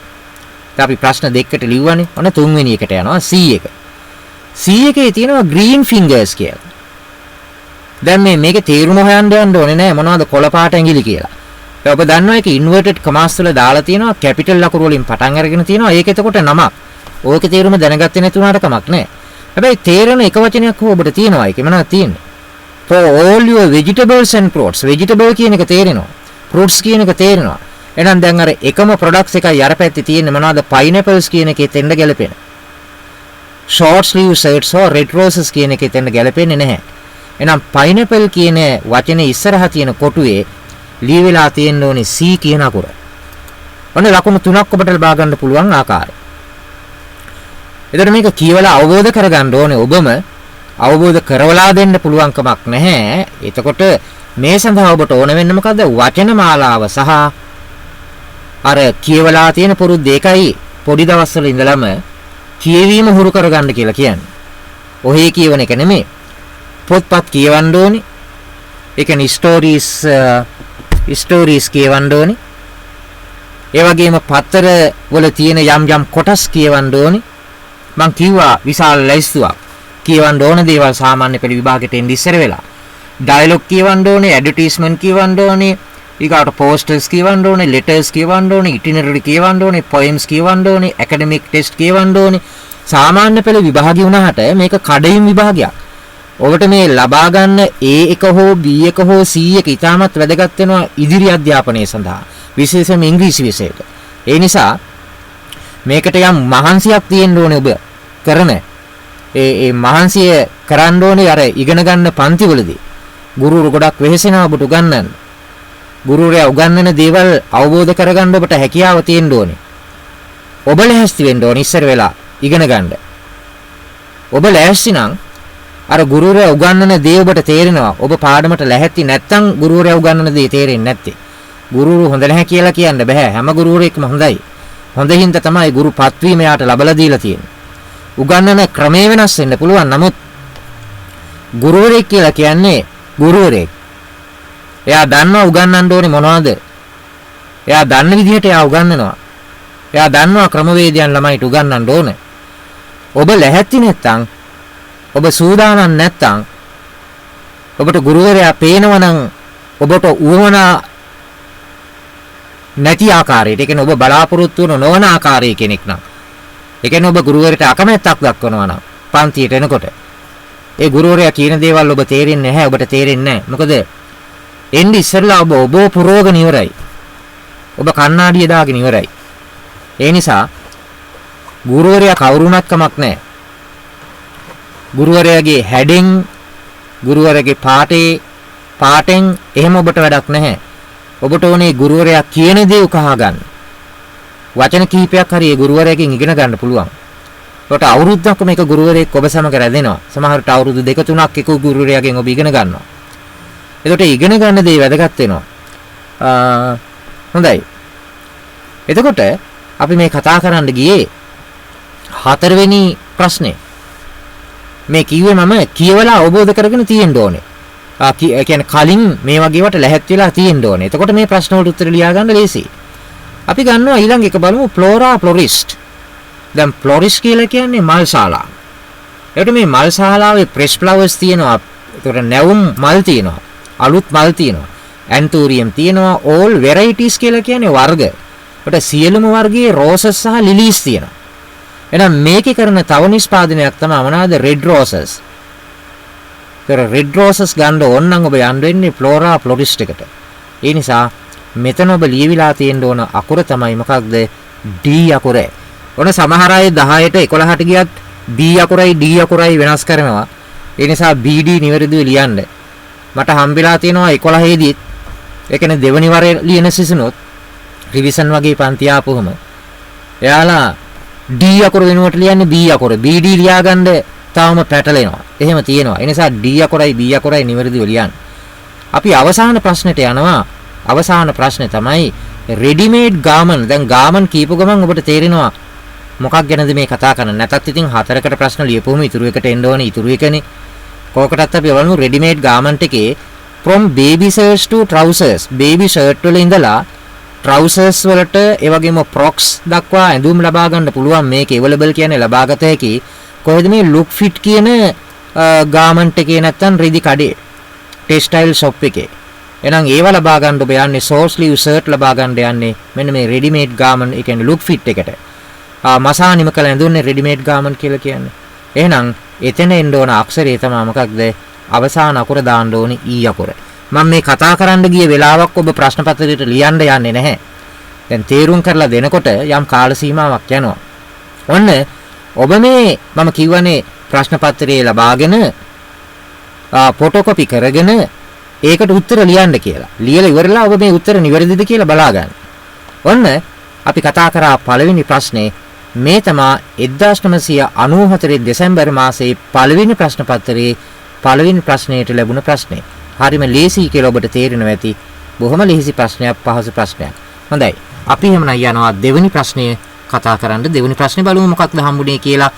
දැන් අපි ප්‍රශ්න දෙකකට ලිව්වනේ. ඔන්න තුන්වෙනි එකට යනවා C එක. C එකේ තියෙනවා green fingers කියලා. දැන් මේකේ තේරුම හොයන්න යන්න ඕනේ නෑ මොනවද කොළ පාට ඇඟිලි කියලා. ඔබ දන්නවා ඒක ඉන්වර්ටඩ් කමාස් වල දාලා තියෙනවා කැපිටල් අකුරු වලින් පටන් අරගෙන තියෙනවා. ඒක එතකොට නමක්. ඕකේ තේරුම දැනගත්තේ නැති උනාට කමක් නෑ. හැබැයි තේරෙන එක වචනයක් හෝ ඔබට තියෙනවා. ඒකේ මොනවද තියෙන්නේ? For all your vegetables and fruits. vegetable කියන එක තේරෙනවා. fruits කියන එක තේරෙනවා. එහෙනම් දැන් අර එකම products එකයි අර පැත්තේ තියෙන්නේ මොනවද? pineapples කියන එකේ තෙන්න ගැලපෙන. short sleeve shirts or red roses කියන එකේ තෙන්න ගැලපෙන්නේ නැහැ. එහෙනම් pineapple කියන වචනේ ඉස්සරහා තියෙන කොටුවේ ලී වෙලා තියෙන්න ඕනේ C කියන අකුර. ඔන්න ලකුණු තුනක් ඔබට ලබා ගන්න පුළුවන් ආකාරය. එතකොට මේක කියවලා අවබෝධ කරගන්න ඕනේ ඔබම අවබෝධ කරවලා දෙන්න පුළුවන් කමක් නැහැ. එතකොට මේ සඳහා ඔබට ඕන වෙන්නේ මොකද්ද? වචන මාලාව සහ අර කියවලා තියෙන පුරුද්ද ඒකයි පොඩි දවස්වල ඉඳලම කියවීම හුරු කරගන්න කියලා කියන්නේ. ඔහේ කියවන එක නෙමෙයි. පොත්පත් කියවන්න ඕනේ. ඒ කියන්නේ ස්ටෝරීස් කියවන්න ඕනේ. ඒ වගේම පත්තර වල තියෙන යම් කොටස් කියවන්න ඕනේ. මං කිව්වා විශාල ලැයිස්තුවක් කියවන්න ඕන දේවල් සාමාන්‍ය පෙළ විභාගයට එන්න ඉස්සර වෙලා. ඩයලොග් කියවන්න ඕනේ, ඇඩ්වර්ටයිස්මන්ට් කියවන්න ඕනේ, ඊගාට පෝස්ටර්ස් කියවන්න ඕනේ, ලෙටර්ස් කියවන්න ඕනේ, ඉටිනරරි කියවන්න ඕනේ, පොයම්ස් කියවන්න ඕනේ, ඇකඩමික් ටෙස්ට් කියවන්න ඕනේ. සාමාන්‍ය පෙළ විභාගය වුණාට මේක කඩයින් විභාගයක්. ඔබට මේ ලබා ගන්න A1 හෝ B1 හෝ C1 ඉතාමත් වැදගත් වෙනවා ඉදිරි අධ්‍යාපනය සඳහා. විශේෂයෙන්ම ඉංග්‍රීසි විෂයට. ඒ නිසා මේකට යම් මහන්සියක් තියෙන්න ඕනේ ඔබ කරන. ඒ මහන්සිය කරන්න ඕනේ අර ඉගෙන ගන්න පන්තිවලදී. ගුරුවරු ගොඩක් වෙහෙසෙනවා ඔබට උගන්වන්න. ගුරුවරයා උගන්වන දේවල් අවබෝධ කරගන්න ඔබට හැකියාව තියෙන්න ඕනේ. ඔබ ලැහැස්ති වෙන්න ඕනේ ඉස්සර වෙලා ඉගෙන ගන්න. ඔබ ලැහැස්ති නම් අර ගුරුවරයා උගන්වන දේ ඔබට තේරෙනවා. ඔබ පාඩමට ලැහැත්ති නැත්නම් ගුරුවරයා උගන්වන දේ තේරෙන්නේ නැත්තේ. ගුරුවරු හොඳ නැහැ කියලා කියන්න බෑ. හැම ගුරුවරයෙක්ම හොඳයි. හොඳින්ද තමයි ගුරු පත්වීම යාට ලබලා දීලා තියෙන්නේ. උගන්වන ක්‍රමේ වෙනස් වෙන්න පුළුවන්. නමුත් ගුරුවරයෙක් කියලා කියන්නේ ගුරුවරයෙක්. එයා දන්නවා උගන්වන්න ඕනේ මොනවද? එයා දන්න විදිහට එයා උගන්වනවා. එයා දන්නවා ක්‍රමවේදයන් ළමයිට උගන්වන්න ඕනේ. ඔබ ලැහැත්ති නැත්තම් ඔබ සූදානම් නැත්තම් ඔබට ගුරුවරයා පේනවනම් ඔබට උවමනා නැති ආකාරයට, ඒ කියන්නේ ඔබ බලාපොරොත්තු වෙන නොවන ආකාරයේ කෙනෙක් නම්, ඒ කියන්නේ ඔබ ගුරුවරයාට අකමැත්තක් දක්වනවා නම් පන්තියට එනකොට ඒ ගුරුවරයා කියන දේවල් ඔබ තේරෙන්නේ නැහැ, ඔබට තේරෙන්නේ නැහැ. මොකද එන්නේ ඉස්සෙල්ලා ඔබ පුරෝගන ඉවරයි. ඔබ කණ්ණාඩිය දාගෙන ඉවරයි. ඒ නිසා ගුරුවරයා කවුරුණත් කමක් නැහැ. ගුරුවරයාගේ හැඩෙන්, ගුරුවරයාගේ පාටෙන් එහෙම ඔබට වැඩක් නැහැ. ඔබට ඕනේ ගුරුවරයා කියන දේ උකහා ගන්න. වචන කිහිපයක් හරි ඒ ගුරුවරයාගෙන් ඉගෙන ගන්න පුළුවන්. ඒකට අවුරුද්දක් මේක ගුරුවරයෙක් ඔබ සමග රැඳෙනවා. සමහරට අවුරුදු 2-3ක් එක ගුරුවරයාගෙන් ඔබ ඉගෙන ගන්නවා. එතකොට ඉගෙන ගන්න දේ වැදගත් වෙනවා. හොඳයි. එතකොට අපි මේ කතා කරන්න ගියේ 4 වෙනි ප්‍රශ්නේ. මේ කිව්වේ මම කියවලා අවබෝධ කරගෙන තියෙන්න ඕනේ. ඒ කියන්නේ කලින් මේ වගේ වට ලැහැත් වෙලා තියෙන්න ඕනේ. එතකොට මේ ප්‍රශ්න වලට උත්තර ලියා ගන්න ලේසියි. අපි ගන්නවා ඊළඟ එක බලමු flora florist. දැන් florist කියලා කියන්නේ මල් ශාලා. ඒකට මේ මල් ශාලාවේ fresh flowers තියෙනවා. ඒකට නැවුම් මල් තියෙනවා. අලුත් මල් තියෙනවා. anthurium තියෙනවා. all varieties කියලා කියන්නේ වර්ග. ඒකට සියලුම වර්ගයේ roses සහ lilies තියෙනවා. එහෙනම් මේකේ කරන තව නිෂ්පාදනයක් තමයි මොනවාද? red roses. ඒතර red roses ගන්න ඕන නම් ඔබ යන්න වෙන්නේ flora florist එකට. ඒ නිසා මෙතන ඔබ ලියවිලා තියෙන්න ඕන අකුර තමයි මොකක්ද? D අකුර. ඔන්න සමහර අය 10ට 11ට ගියත් B අකුරයි D අකුරයි වෙනස් කරනවා. ඒ නිසා BD නිවැරදිව ලියන්න. මට හම්බෙලා තියෙනවා 11 දී ඒ කියන්නේ දෙවනි වරේ ලියන සිසුනොත් රිවිෂන් වගේ පන්ති ආපුවම එයාලා D අකුර වෙනුවට ලියන්නේ B අකුර. BD ලියාගන්න තාම පැටලෙනවා. එහෙම තියෙනවා. ඒ නිසා D අකුරයි B අකුරයි නිවැරදිව ලියන්න. අපි අවසාන ප්‍රශ්නෙට යනවා. අවසාන ප්‍රශ්නේ තමයි රෙඩිමේඩ් ගාමන්. දැන් ගාමන් කියපු ගමන් ඔබට තේරෙනවා මොකක් ගැනද මේ කතා කරන්නේ. නැතත් ඉතින් 4කට ප්‍රශ්න ලියපුවම ඉතුරු එකට එන්න ඕනේ. ඉතුරු එකනේ. කෝකටත් අපි බලමු රෙඩිමේඩ් ගාමන්ට් එකේ from baby shirts to trousers. baby shirt වල ඉඳලා trousers වලට ඒ වගේම frocks දක්වා ඇඳුම් ලබා ගන්න පුළුවන්. මේක available කියන්නේ ලබාගත හැකි. කොහෙද මේ look fit කියන ගාමන්ට් එකේ නැත්තම් රෙදි කඩේ ටෙක්ස්ටයිල් shop එකේ. එහෙනම් ඒව ලබා ගන්න ඔබ යන්නේ short sleeve shirt ලබා ගන්න යන්නේ මෙන්න මේ readymade garment ඒ කියන්නේ look fit එකට. මසානිම කළ ඇඳුම්නේ readymade garment කියලා කියන්නේ. එහෙනම් එතන එන්න ඕන අක්ෂරය තමයි මොකක්ද? අවසාන අකුර දාන්න ඕනේ E අකුර. මම මේ කතා කරන්න ගිය වෙලාවක් ඔබ ප්‍රශ්න පත්‍රයට ලියන්න යන්නේ නැහැ. දැන් තීරුම් කරලා දෙනකොට යම් කාල සීමාවක් යනවා. ඔන්න ඔබ මේ මම කියවනේ ප්‍රශ්න පත්‍රයේ ලබාගෙන ෆොටෝකොපි කරගෙන ඒකට උත්තර ලියන්න කියලා. ලියලා ඉවරලා ඔබ මේ උත්තර නිවැරදිද කියලා බලා ගන්න. ඔන්න අපි කතා කරා පළවෙනි ප්‍රශ්නේ මේ තමයි 1994 දෙසැම්බර් මාසයේ පළවෙනි ප්‍රශ්න පත්‍රයේ පළවෙනි ප්‍රශ්නයට ලැබුණ ප්‍රශ්නේ. හරිම ලේසි කියලා ඔබට තේරෙනවා ඇති. බොහොම ලේසි ප්‍රශ්නයක්, පහසු ප්‍රශ්නයක්. හොඳයි. අපි එහෙමනම් යනවා දෙවෙනි ප්‍රශ්නය කතා කරන්න. දෙවෙනි ප්‍රශ්නේ බලමු මොකක්ද හම්බුනේ කියලා.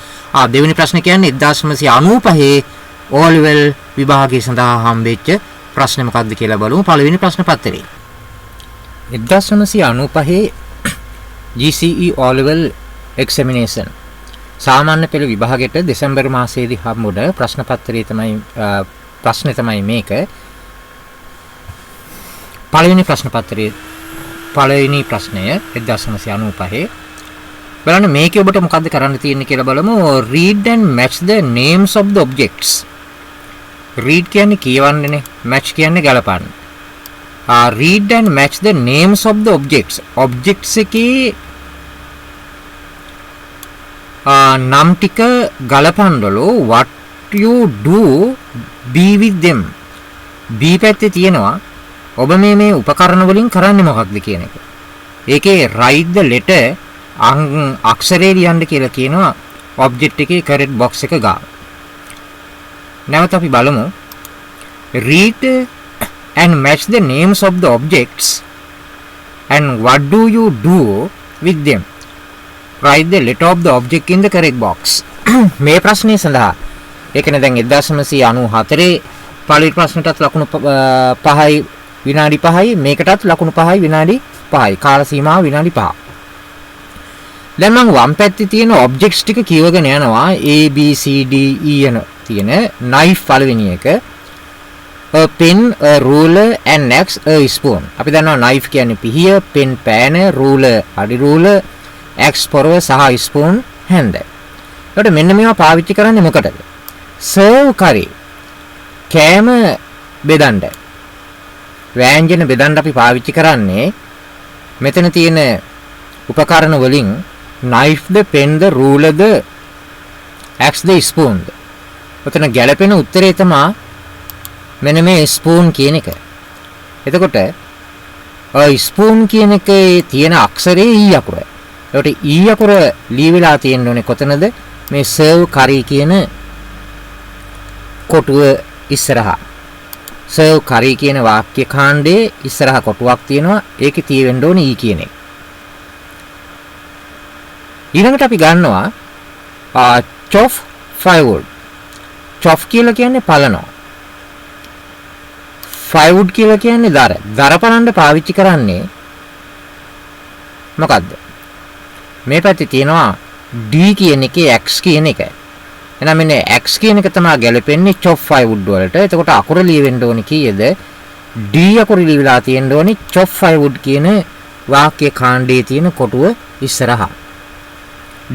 දෙවෙනි ප්‍රශ්නේ කියන්නේ 1995 O level විභාගය සඳහා හම්බෙච්ච ප්‍රශ්නේ මොකක්ද කියලා බලමු. පළවෙනි ප්‍රශ්න පත්‍රයේ 1995 GCE O level examination සාමාන්‍ය පෙළ විභාගයට දෙසැම්බර් මාසයේදී හම්බුන ප්‍රශ්න පත්‍රයේ තමයි ප්‍රශ්නේ තමයි මේක. පළවෙනි ප්‍රශ්න පත්‍රයේ පළවෙනි ප්‍රශ්නය 1995 බලන්න මේකේ ඔබට මොකද්ද කරන්න තියෙන්නේ කියලා බලමු. read and match the names of the objects. read කියන්නේ කියවන්නේනේ, match කියන්නේ ගලපන්න. read and match the names of the objects. objects එකේ නම් ටික ගලපන්නලු what you do be with them. B පැත්තේ තියෙනවා ඔබ මේ උපකරණ වලින් කරන්නේ මොකක්ද කියන එක. ඒකේ write the letter අක්ෂරේ ලියන්න කියලා කියනවා ඔබ්ජෙක්ට් එකේ correct box එක ගාව. නැවත අපි බලමු. read and match the names of the objects and what do you do with them. write the letter of the object in the correct box. මේ ප්‍රශ්නේ සඳහා ඒ කියන්නේ දැන් 1994 පළවෙනි ප්‍රශ්නටත් ලකුණු 5යි විනාඩි 5යි මේකටත් ලකුණු 5යි විනාඩි 5යි කාල සීමාව විනාඩි 5. දැන් මම වම් පැත්තේ තියෙන ඔබ්ජෙක්ට්ස් ටික කියවගෙන යනවා. A B C D E යන තියෙන knife පළවෙනි එක, a pen, a ruler and next a spoon. අපි දන්නවා knife කියන්නේ පිහිය, pen පෑන, ruler අඩි ruler, axe පොරව සහ spoon හැන්ද. ඒකට මෙන්න මේවා පාවිච්චි කරන්නේ මොකටද? serve curry කෑම බෙදන්න. ව්‍යංජන බෙදන්න අපි පාවිච්චි කරන්නේ මෙතන තියෙන උපකරණ වලින් knife the pen the ruler the axe the spoon. ඔතන ගැළපෙන උත්තරේ තමයි මෙන්න මේ spoon කියන එක. එතකොට spoon කියන එකේ තියෙන අක්ෂරේ E අකුර. ඒකට E අකුර ලියවිලා තියෙන්න ඕනේ කොතනද? මේ serve curry කියන කොටුව ඉස්සරහා. serve curry කියන වාක්‍ය කාණ්ඩයේ ඉස්සරහා කොටුවක් තියෙනවා. ඒකේ තියෙන්න ඕනේ E කියන එක. ඊළඟට අපි ගන්නවා chop firewood. chop කියලා කියන්නේ පලනවා. firewood කියලා කියන්නේ දර. දර පලන්න පාවිච්චි කරන්නේ මොකද්ද? මේ පැත්තේ තියෙනවා D කියන එකේ X කියන එක. එහෙනම් මෙන්න X කියන එක තමයි ගැලපෙන්නේ chop firewood වලට. එතකොට අකුර ලියවෙන්න ඕනේ කීයද? D අකුර ලියවිලා තියෙන්න ඕනේ chop firewood කියන වාක්‍ය කාණ්ඩයේ තියෙන කොටුව ඉස්සරහා.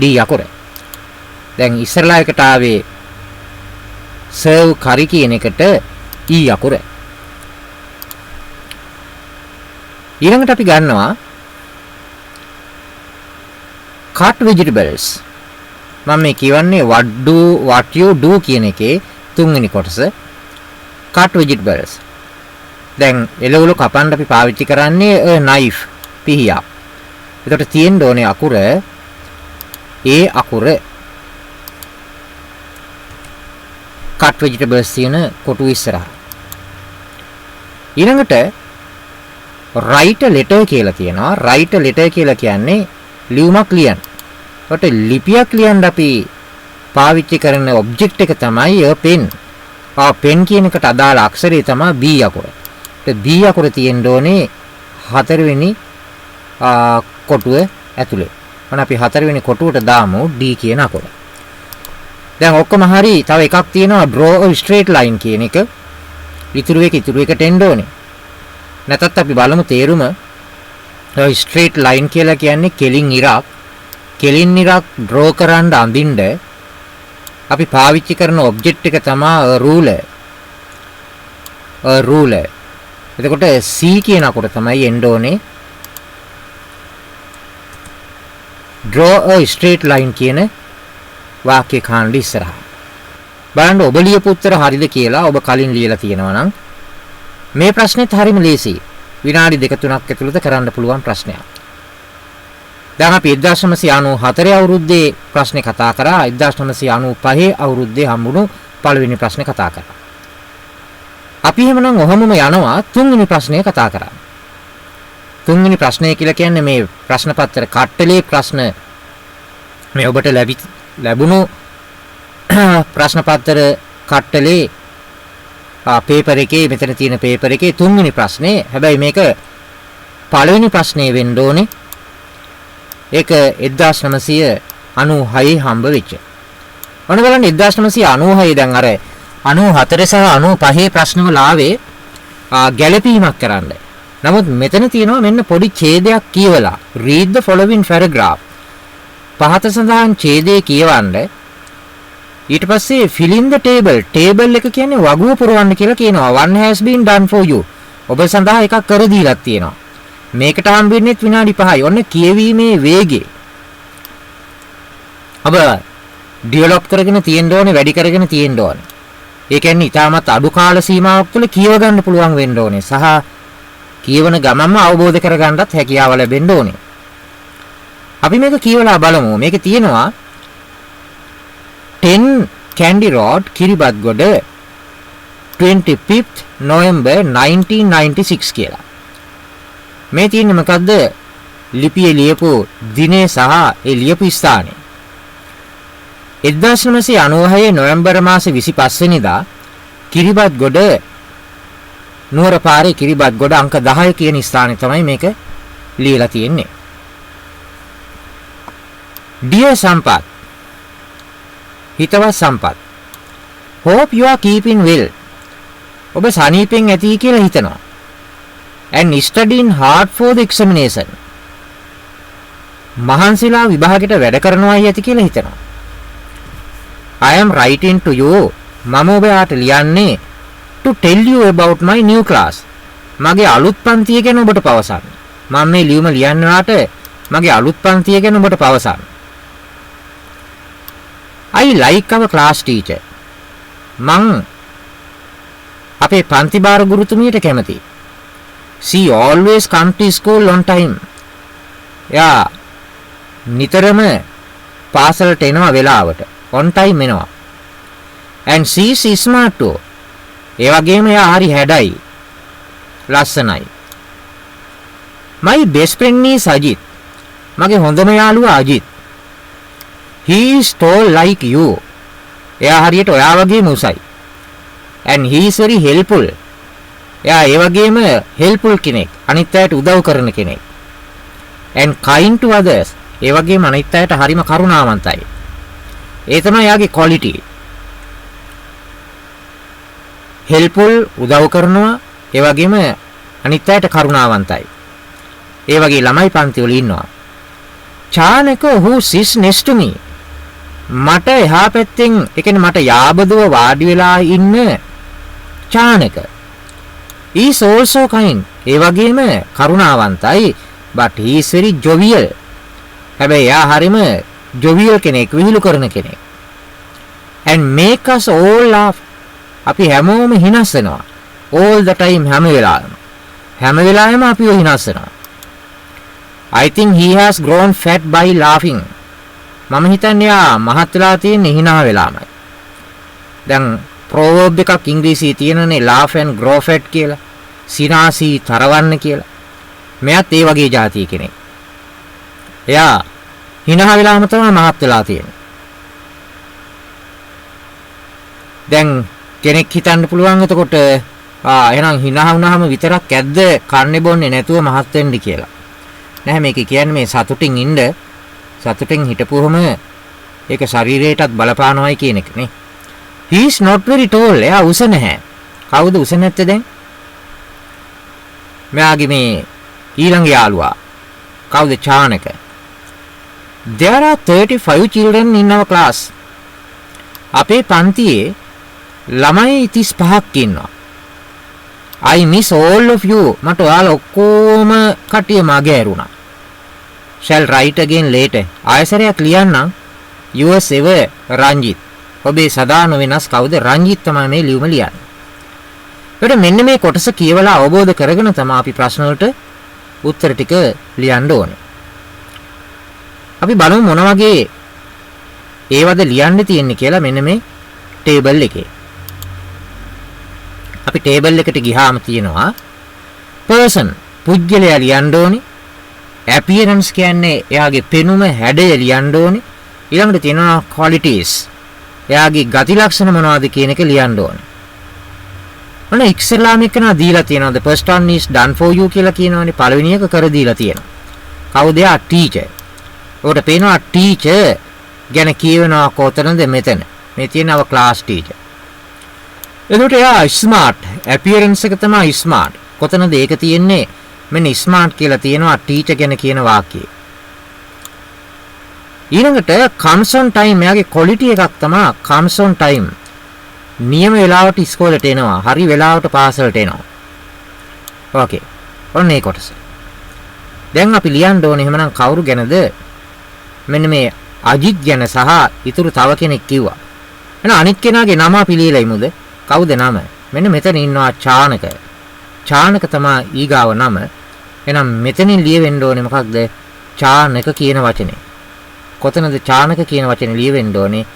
D අකුර. දැන් ඉස්සරලා එකට ආවේ serve curry කියන එකට E අකුර. ඊළඟට අපි ගන්නවා cut vegetables. මම මේ කියවන්නේ what you do කියන එකේ තුන්වෙනි කොටස. cut vegetables. දැන් එළවලු කපන්න අපි පාවිච්චි කරන්නේ a knife පිහියක්. එතකොට තියෙන්න ඕනේ අකුර ඒ අකුර cut vegetables තියෙන කොටු ඉස්සරහා. ඊළඟට write a letter කියලා තියෙනවා. write a letter කියලා කියන්නේ ලියුමක් ලියන්න. ඒකට ලිපියක් ලියන්න අපි පාවිච්චි කරන ඔබ්ජෙක්ට් එක තමයි a pen. pen කියන එකට අදාළ අක්ෂරය තමයි B අකුර. ඒ B අකුර තියෙන්න ඕනේ හතරවෙනි කොටුව ඇතුලේ. මම අපි හතරවෙනි කොටුවට දාමු D කියන අකුර. දැන් ඔක්කොම හරි. තව එකක් තියෙනවා draw a straight line කියන එක. ඉතුරු එකට එන්න ඕනේ. නැත්නම් අපි බලමු තේරුම. straight line කියලා කියන්නේ කෙලින් ඉරක්. කෙලින් ඉරක් draw කරන්න අඳින්න අපි පාවිච්චි කරන ඔබ්ජෙක්ට් එක තමයි ruler. ruler. එතකොට C කියන අකුර තමයි එන්න ඕනේ. draw a straight line කියන වාක්‍ය කාණ්ඩ ඉස්සරහා. බලන්න ඔබ ලියපු උත්තර හරිද කියලා ඔබ කලින් ලියලා තියෙනවා නම් මේ ප්‍රශ්නෙත් හරිම ලේසියි. විනාඩි 2-3ක් ඇතුළත කරන්න පුළුවන් ප්‍රශ්නයක්. දැන් අපි 1994 අවුරුද්දේ ප්‍රශ්නේ කතා කරා. 1995 අවුරුද්දේ හම්බුණු පළවෙනි ප්‍රශ්නේ කතා කරා. අපි එහෙමනම් ඔහොමම යනවා තුන්වෙනි ප්‍රශ්නේ කතා කරා. තුන්වෙනි ප්‍රශ්නය කියලා කියන්නේ මේ ප්‍රශ්න පත්‍ර කට්ටලේ ප්‍රශ්න මේ ඔබට ලැබුණු ප්‍රශ්න පත්‍ර කට්ටලේ පේපර් එකේ මෙතන තියෙන පේපර් එකේ තුන්වෙනි ප්‍රශ්නේ. හැබැයි මේක පළවෙනි ප්‍රශ්නේ වෙන්න ඕනේ. ඒක 1996 හම්බ වෙච්ච. ඔන්න බලන්න 1996 දැන් අර 94 සහ 95 ප්‍රශ්නවල ආවේ ගැළපීමක් කරන්න. නමුත් මෙතන තියෙනවා මෙන්න පොඩි ඡේදයක් කියවලා read the following paragraph. පහත සඳහන් ඡේදය කියවන්න. ඊට පස්සේ fill in the table. table එක කියන්නේ වගුව පුරවන්න කියලා කියනවා. one has been done for you. ඔබ සඳහා එකක් කර දීලා තියෙනවා. මේකට හම්බෙන්නේ විනාඩි 5යි. ඔන්න කියවීමේ වේගය. ඔබ ඩෙවලොප් කරගෙන තියෙන්න ඕනේ, වැඩි කරගෙන තියෙන්න ඕනේ. ඒ කියන්නේ ඊටමත් අඩු කාල සීමාවක් තුළ කියව ගන්න පුළුවන් වෙන්න ඕනේ. සහ කියවන ගමන්ම අවබෝධ කරගන්නත් හැකියාව ලැබෙන්න ඕනේ. අපි මේක කියවලා බලමු. මේකේ තියෙනවා 10 Candy Road, Kiribathgoda 25th November 1996 කියලා. මේ තියෙන්නේ මොකද්ද? ලිපියේ ලියපු දිනේ සහ ඒ ලියපු ස්ථානේ. 1996 නොවැම්බර් මාසේ 25 වෙනිදා කිරිබත්ගොඩ නුවරපාරේ කිරිබත්ගොඩ අංක 10 කියන ස්ථානේ තමයි මේක ලියලා තියෙන්නේ. Dear Sampath, හිතවත් සම්පත්, hope you are keeping well. ඔබ සනීපෙන් ඇති කියලා හිතනවා. And studying hard for the examination. මහන්සිලා විභාගෙට වැඩ කරනවායි ඇති කියලා හිතනවා. I am writing to you. මම ඔබට ලියන්නේ to tell you about my new class. මගේ අලුත් පන්තිය ගැන ඔබට පවසන්න. මම මේ ලියුම ලියන්න වාට මගේ අලුත් පන්තිය ගැන ඔබට පවසන්න. I like our class teacher. මං අපේ පන්ති භාර ගුරුතුමියට කැමතියි. She always come to school on time. යා නිතරම පාසලට එනවා වෙලාවට. on time එනවා. And she is smart too. ඒ වගේම එයා හරි හැඩයි. ලස්සනයි. My best friend is Ajit. මගේ හොඳම යාළුවා Ajith. He is tall like you. එයා හරියට ඔයා වගේම උසයි. And he is very helpful. එයා ඒ වගේම helpful කෙනෙක්. අනිත් අයට උදව් කරන කෙනෙක්. And kind to others. ඒ වගේම අනිත් අයට හරිම කරුණාවන්තයි. ඒ තමයි යාගේ quality. helpful උදව් කරනවා. ඒ වගේම අනිත් අයට කරුණාවන්තයි. ඒ වගේ ළමයි පන්ති වල ඉන්නවා. Chanaka who sits next to me. මට එහා පැත්තෙන් ඒ කියන්නේ මට යාබදව වාඩි වෙලා ඉන්න චානක. is also kind. ඒ වගේම කරුණාවන්තයි. but he is very jovial. හැබැයි එයා හරිම ජොවියල් කෙනෙක්, විහිළු කරන කෙනෙක්. and make us all laugh. අපි හැමෝම හිනස්සනවා. all the time, හැම වෙලාවෙම අපි හිනස්සනවා. I think he has grown fat by laughing. මම හිතන්නේ යා මහත් වෙලා තියෙන්නේ hina වෙලාමයි. දැන් proverb එකක් ඉංග්‍රීසියේ තියෙනනේ laugh and grow fat කියලා. සිනාසී තරවන්න කියලා. මෙයාත් ඒ වගේ જાතිය කෙනෙක්. එයා hina වෙලාම තමයි මහත් වෙලා තියෙන්නේ. දැන් කෙනෙක් හිතන්න පුළුවන් එතකොට එහෙනම් hina වුණාම විතරක් ඇද්ද කන්නේ බොන්නේ නැතුව මහත් වෙන්න කියලා. නැහැ මේක කියන්නේ මේ සතුටින් ඉන්න සතුටින් හිටපුවම ඒක ශරීරයටත් බලපානවායි කියන එක නේ. He is not very tall. එයා උස නැහැ. කවුද උස නැත්තේ දැන්? මෙයාගේ මේ ඊළඟ යාළුවා කවුද? Chanaka. There are 35 children in our class. අපේ පන්තියේ ළමයි 35ක් ඉන්නවා. I miss all of you. මට ඔයාලා ඔක්කොම කටිය මගේ ඇරුණා. Shall write again later. ආයසරයක් ලියන්නම්. yours ever Ranjith. ඔබේ සදාන වෙනස් කවුද? රංජිත් තමයි මේ ලියුම ලියන්නේ. ඒකට මෙන්න මේ කොටස කියවලා අවබෝධ කරගෙන තමයි අපි ප්‍රශ්න වලට උත්තර ටික ලියන්න ඕනේ. අපි බලමු මොන වගේ ඒවද ලියන්න තියෙන්නේ කියලා මෙන්න මේ ටේබල් එකේ. අපි ටේබල් එකට ගියාම තියෙනවා person පුජ්‍යලයා ලියන්න ඕනේ. appearance කියන්නේ එයාගේ පෙනුම හැඩය ලියන්න ඕනේ. ඊළඟට තියෙනවා qualities. එයාගේ ගති ලක්ෂණ මොනවද කියන එක ලියන්න ඕනේ. ඔන්න ඉක්සලාම එකන දීලා තියෙනවා. the first one is done for you කියලා කියනවානේ. පළවෙනි එක කර දීලා තියෙනවා. කවුද එයා? teacher. ඔකට පේනවා teacher ගැන කියවෙනවා කොතනද? මෙතන. මේ තියෙනවා class teacher. එතකොට එයා ස්මාර්ට්. appearance එක තමයි ස්මාර්ට්. කොතනද ඒක තියෙන්නේ? මෙන්න ස්මාර්ට් කියලා තියෙනවා ටීචර් ගැන කියන වාක්‍යය. ඊළඟට comes on time. එයාගේ quality එකක් තමයි comes on time. නියම වෙලාවට ඉස්කෝලේට එනවා. හරි වෙලාවට පාසලට එනවා. ඕකේ. ඔන්න මේ කොටස. දැන් අපි ලියන්න ඕනේ එහෙමනම් කවුරු ගැනද? මෙන්න මේ අජිත් ගැන සහ ඊතුරු තව කෙනෙක් කිව්වා. එහෙනම් අනිත් කෙනාගේ නම අපි ලියලායිමුද? කවුද නම? මෙන්න මෙතන ඉන්නවා චානක. චානක තමයි ඊගාව නම. එහෙනම් මෙතනින් ලියවෙන්න ඕනේ මොකක්ද? චානක කියන වචනේ. කොතනද චානක කියන වචනේ ලියවෙන්න ඕනේ?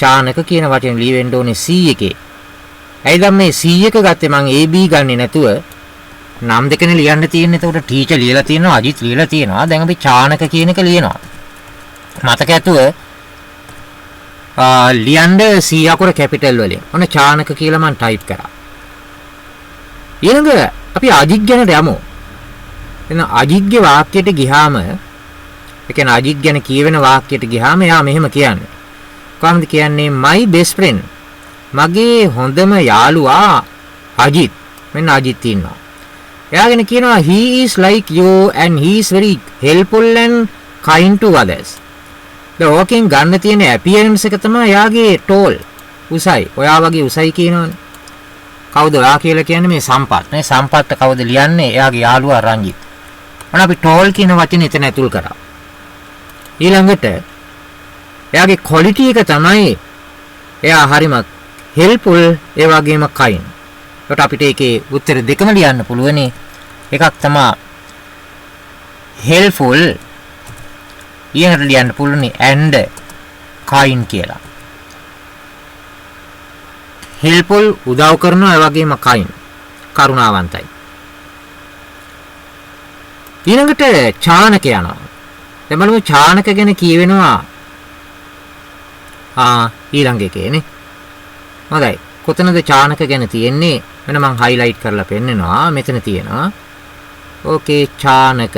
චානක කියන වචනේ ලියවෙන්න ඕනේ C එකේ. ඇයි දැන් මේ C එක ගත්තේ මං AB ගන්නෙ නැතුව? නම් දෙකනේ ලියන්න තියෙන්නේ. එතකොට ටීචර් ලියලා තියෙනවා, අජිත් ලියලා තියෙනවා. දැන් අපි චානක කියන එක ලියනවා. මතක ඇතුව ලියන්න C අකුර කැපිටල් වලින්. ඔන්න චානක කියලා මම ටයිප් කරා. ඊළඟ අපි අජිත් ගැන යමු. එහෙනම් අජිත්ගේ වාක්‍යයට ගියාම, ඒ කියන්නේ අජිත් ගැන කියවෙන වාක්‍යයට ගියාම එයා මෙහෙම කියන්නේ. කොහොමද කියන්නේ? my best friend. මගේ හොඳම යාළුවා අජිත්. මෙන්න අජිත් ඉන්නවා. එයා ගැන කියනවා he is like you and he is very helpful and kind to others. ඕකෙන් ගන්න තියෙන appearance එක තමයි එයාගේ tall. උසයි. ඔයා වගේ උසයි කියනවනේ. කවුද ඔයා කියලා කියන්නේ? මේ සම්පත්. නේ සම්පත්ත කවුද ලියන්නේ? එයාගේ යාළුවා රංජිත්. අන්න අපි tall කියන වචනේ එතන ඇතුල් කරා. ඊළඟට එයාගේ quality එක තමයි එයා හරිම helpful ඒ වගේම kind. ඒකට අපිට ඒකේ උත්තර දෙකම ලියන්න පුළුවනේ. එකක් තමයි helpful ඊළඟට ලියන්න පුළුවන්නේ and kind කියලා. helpful උදව් කරනවා ඒ වගේම kind කරුණාවන්තයි. ඊළඟට චානක යනවා. දැන් බලමු චානක ගැන කියවෙනවා ඊළඟ එකේනේ. හොඳයි. කොතනද චානක ගැන තියෙන්නේ? මෙන්න මම highlight කරලා පෙන්නනවා. මෙතන තියෙනවා. ඕකේ Chanaka.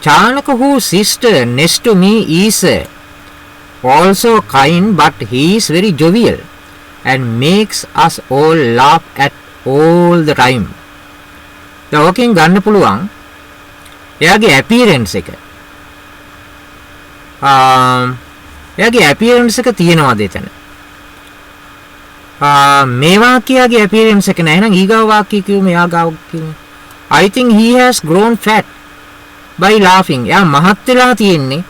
Chanaka whose sister next to me is also kind but he is very jovial and makes us all laugh at all the time. දැන් ඕකෙන් ගන්න පුළුවන් එයාගේ appearance එක. එයාගේ appearance එක තියෙනවද එතන? මේ වාක්‍යයේ appearance එක නැහැ. එහෙනම් ඊගාව වාක්‍යය කියුම එයා ගාව කියමු. I think he has grown fat by laughing. යා මහත් වෙලා තියෙන්නේ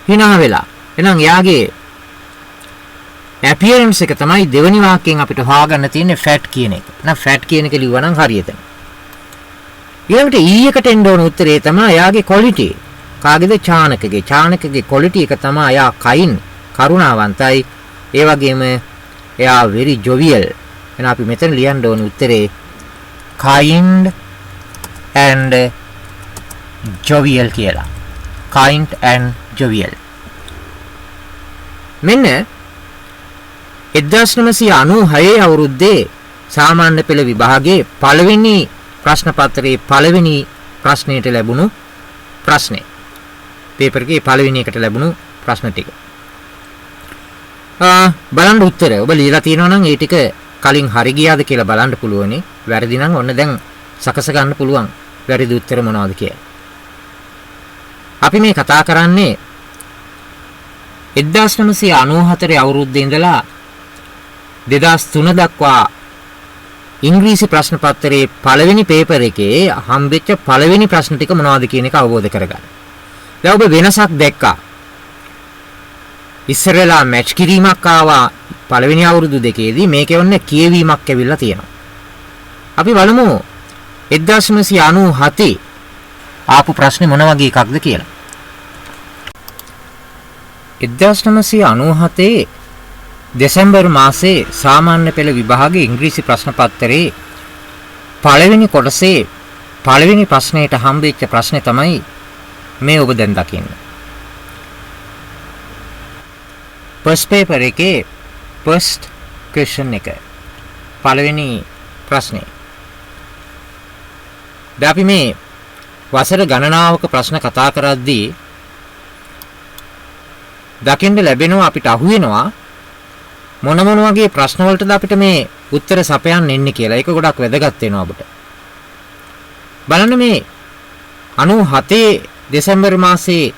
hina වෙලා. එහෙනම් යාගේ appearance එක තමයි දෙවෙනි වාක්‍යයෙන් අපිට හොයාගන්න තියෙන්නේ fat කියන එක. එහෙනම් fat කියන එක ලිව්වා නම් හරියට. ඊළඟට E එකට එන්න ඕන උත්තරේ තමයි යාගේ quality. කාගේද? චානකගේ. චානකගේ quality එක තමයි යා කයින් කරුණාවන්තයි. ඒ වගේම එයා very jovial. එහෙනම් අපි මෙතන ලියන්න ඕන උත්තරේ kind and jovial කියලා. kind and jovial. මෙන්න 1996 අවුරුද්දේ සාමාන්‍ය පෙළ විභාගයේ පළවෙනි ප්‍රශ්න පත්‍රයේ පළවෙනි ප්‍රශ්නයට ලැබුණු ප්‍රශ්නේ. පේපර් එකේ පළවෙනි එකට ලැබුණු ප්‍රශ්න ටික. බලන්න උත්තරය. ඔබ ලියලා තියෙනවා නම් ඒ ටික කලින් හරි ගියාද කියලා බලන්න පුළුවනි. වැරදි නම් ඔන්න දැන් සකස ගන්න පුළුවන්. වැරදි උත්තර මොනවද කියලා. අපි මේ කතා කරන්නේ 1994 අවුරුද්දේ ඉඳලා 2003 දක්වා ඉංග්‍රීසි ප්‍රශ්න පත්‍රයේ පළවෙනි පේපර් එකේ හම්බෙච්ච පළවෙනි ප්‍රශ්න ටික මොනවද කියන එක අවබෝධ කරගන්න. දැන් ඔබ වෙනසක් දැක්කා. ඉස්සරලා මැච් කිරීමක් ආවා පළවෙනි අවුරුදු දෙකේදී. මේකේ ඔන්න කියවීමක් ඇවිල්ලා තියෙනවා. අපි බලමු 1997 ආපු ප්‍රශ්නේ මොන වගේ එකක්ද කියලා. 1997 දෙසැම්බර් මාසයේ සාමාන්‍ය පෙළ විභාගයේ ඉංග්‍රීසි ප්‍රශ්න පත්‍රයේ පළවෙනි කොටසේ පළවෙනි ප්‍රශ්නයට හම්බෙච්ච ප්‍රශ්නේ තමයි මේ ඔබ දැන් දකින්නේ. ෆස්ට් පේපර් එකේ ෆස්ට් ක්වෙස්චන් එක. පළවෙනි ප්‍රශ්නේ. දැන් අපි මේ වසර ගණනාවක ප්‍රශ්න කතා කරද්දී දකින්න ලැබෙනවා අපිට අහුවෙනවා මොන වගේ ප්‍රශ්න වලටද අපිට මේ උත්තර සපයන්න එන්නේ කියලා. ඒක ගොඩක් වැදගත් වෙනවා ඔබට. බලන්න මේ 97 දෙසැම්බර් මාසයේ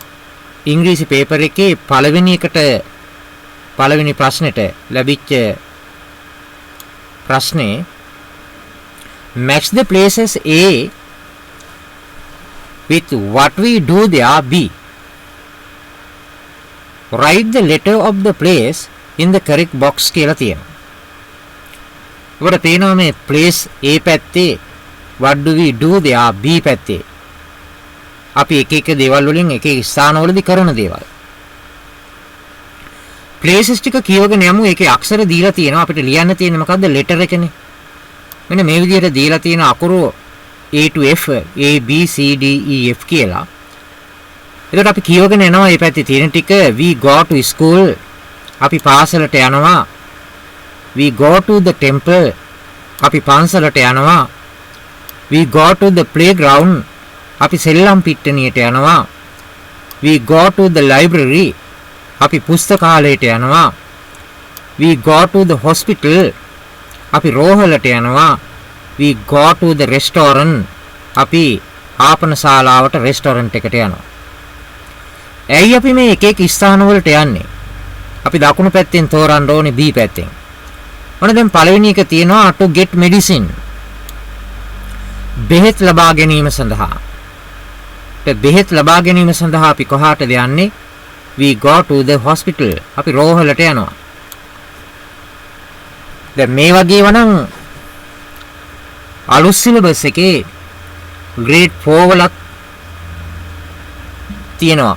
ඉංග්‍රීසි පේපර් එකේ පළවෙනි ප්‍රශ්නෙට ලැබිච්ච ප්‍රශ්නේ match the places A with what we do there B. Write the letter of the place in the correct box කියලා තියෙනවා. ඔබට පේනවා මේ place A පැත්තේ what do we do there B පැත්තේ. අපි එක එක දේවල් වලින් එක එක ස්ථානවලදී කරන දේවල්. places ටික කියවගෙන යමු. ඒකේ අක්ෂර දීලා තියෙනවා. අපිට ලියන්න තියෙන්නේ මොකද්ද? letter එකනේ. මෙන්න මේ විදිහට දීලා තියෙන අකුරු A to F A B C D E F කියලා. එතකොට අපි කියවගෙන යනවා මේ පැත්තේ තියෙන ටික. we go to school. අපි පාසලට යනවා. we go to the temple. අපි පන්සලට යනවා. we go to the playground. අපි සෙල්ලම් පිට්ටනියට යනවා. we go to the library. අපි පුස්තකාලයට යනවා. we go to the hospital. අපි රෝහලට යනවා. we go to the restaurant. අපි ආපනශාලාවට රෙස්ටොරන්ට් එකට යනවා. ඇයි අපි මේ එක එක ස්ථාන වලට යන්නේ? අපි දකුණු පැත්තෙන් තෝරන්න ඕනේ B පැත්තෙන්. මොන දැන් පළවෙනි එක තියෙනවා to get medicine. බෙහෙත් ලබා ගැනීම සඳහා. බෙහෙත් ලබා ගැනීම සඳහා අපි කොහාටද යන්නේ? we go to the hospital. අපි රෝහලට යනවා. දැන් මේ වගේ වනම් අලුත් සිලබස් එකේ grade 4 වලත් තියෙනවා.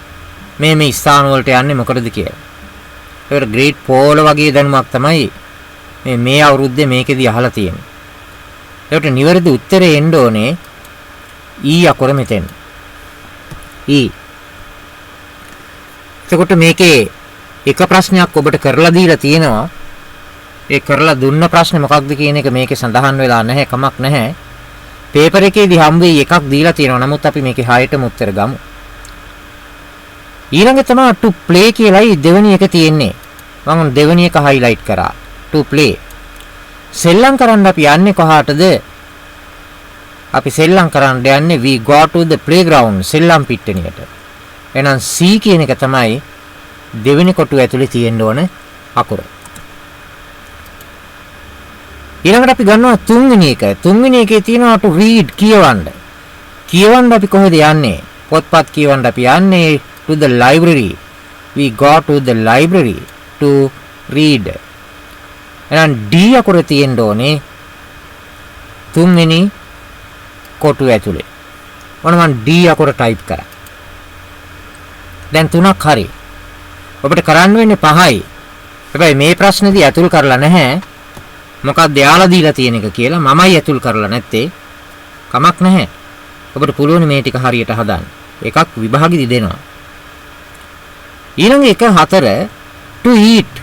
මේ ස්ථාන වලට යන්නේ මොකටද කියලා. ඒකට grade 4 වල වගේ දැනුමක් තමයි මේ අවුරුද්දේ මේකෙදි අහලා තියෙන්නේ. ඒකට නිවැරදි උත්තරේ එන්න ඕනේ E අකුර මෙතෙන්. E. එතකොට මේකේ එක ප්‍රශ්නයක් ඔබට කරලා දීලා තියෙනවා. ඒ කරලා දුන්න ප්‍රශ්නේ මොකක්ද කියන එක මේකේ සඳහන් වෙලා නැහැ. කමක් නැහැ. පේපර් එකේදී හම් වෙයි එකක් දීලා තියෙනවා. නමුත් අපි මේකේ 6ටම උත්තර ගමු. ඊළඟ තමයි to play කියලායි දෙවෙනි එක තියෙන්නේ. මම දෙවෙනි එක highlight කරා. to play. සෙල්ලම් කරන්න අපි යන්නේ කොහාටද? අපි සෙල්ලම් කරන්න යන්නේ we go to the playground. සෙල්ලම් පිට්ටනියට. එහෙනම් C කියන එක තමයි දෙවෙනි කොටුව ඇතුලේ තියෙන්න ඕන අකුර. ඊළඟට අපි ගන්නවා තුන්වෙනි එක. තුන්වෙනි එකේ තියෙනවා to read කියවන්න. කියවන්න අපි කොහෙද යන්නේ? පොත්පත් කියවන්න අපි යන්නේ to the library. We go to the library to read. එහෙනම් D අකුර තියෙන්න ඕනේ තුන්වෙනි කොටුව ඇතුලේ. ඔන්න මම D අකුර ටයිප් කරා. දැන් 3ක් හරි. ඔබට කරන්න වෙන්නේ 5යි. හැබැයි මේ ප්‍රශ්නේදී ඇතුල් කරලා නැහැ. මොකක්ද යාලා දීලා තියෙන එක කියලා මමයි ඇතුල් කරලා නැත්තේ. කමක් නැහැ. ඔබට පුළුවන් මේ ටික හරියට හදාන්න. එකක් විභාගෙදි දෙනවා. ඊළඟ එක 4 to eat.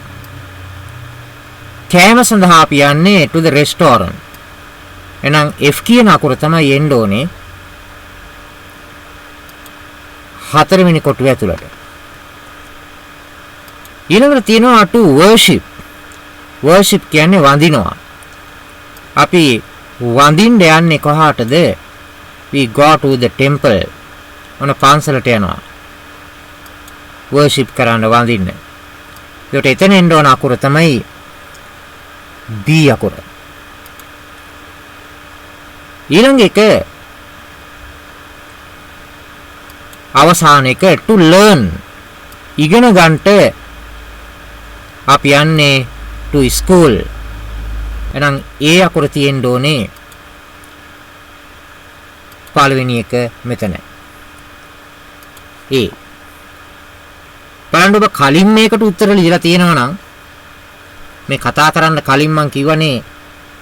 කෑම සඳහා අපි යන්නේ to the restaurant. එහෙනම් F කියන අකුර තමයි එන්න ඕනේ 4 වෙනි කොටුව ඇතුළට. ඊළඟට තියෙනවා to worship. worship කියන්නේ වඳිනවා. අපි වඳින්න යන්නේ කොහාටද? we go to the temple. ඔන්න පන්සලට යනවා. worship කරන්න වඳින්න. ඒකට එතන එන්න ඕන අකුර තමයි B අකුර. ඊළඟ එක අවසාන එක to learn. ඉගෙන ගන්නට අපි යන්නේ to school. එහෙනම් A අකුර තියෙන්න ඕනේ පළවෙනි එක මෙතන. A. බලන්න ඔබ කලින් මේකට උත්තර ලියලා තියෙනවා නම් මේ කතා කරන්න කලින් මම කිව්වනේ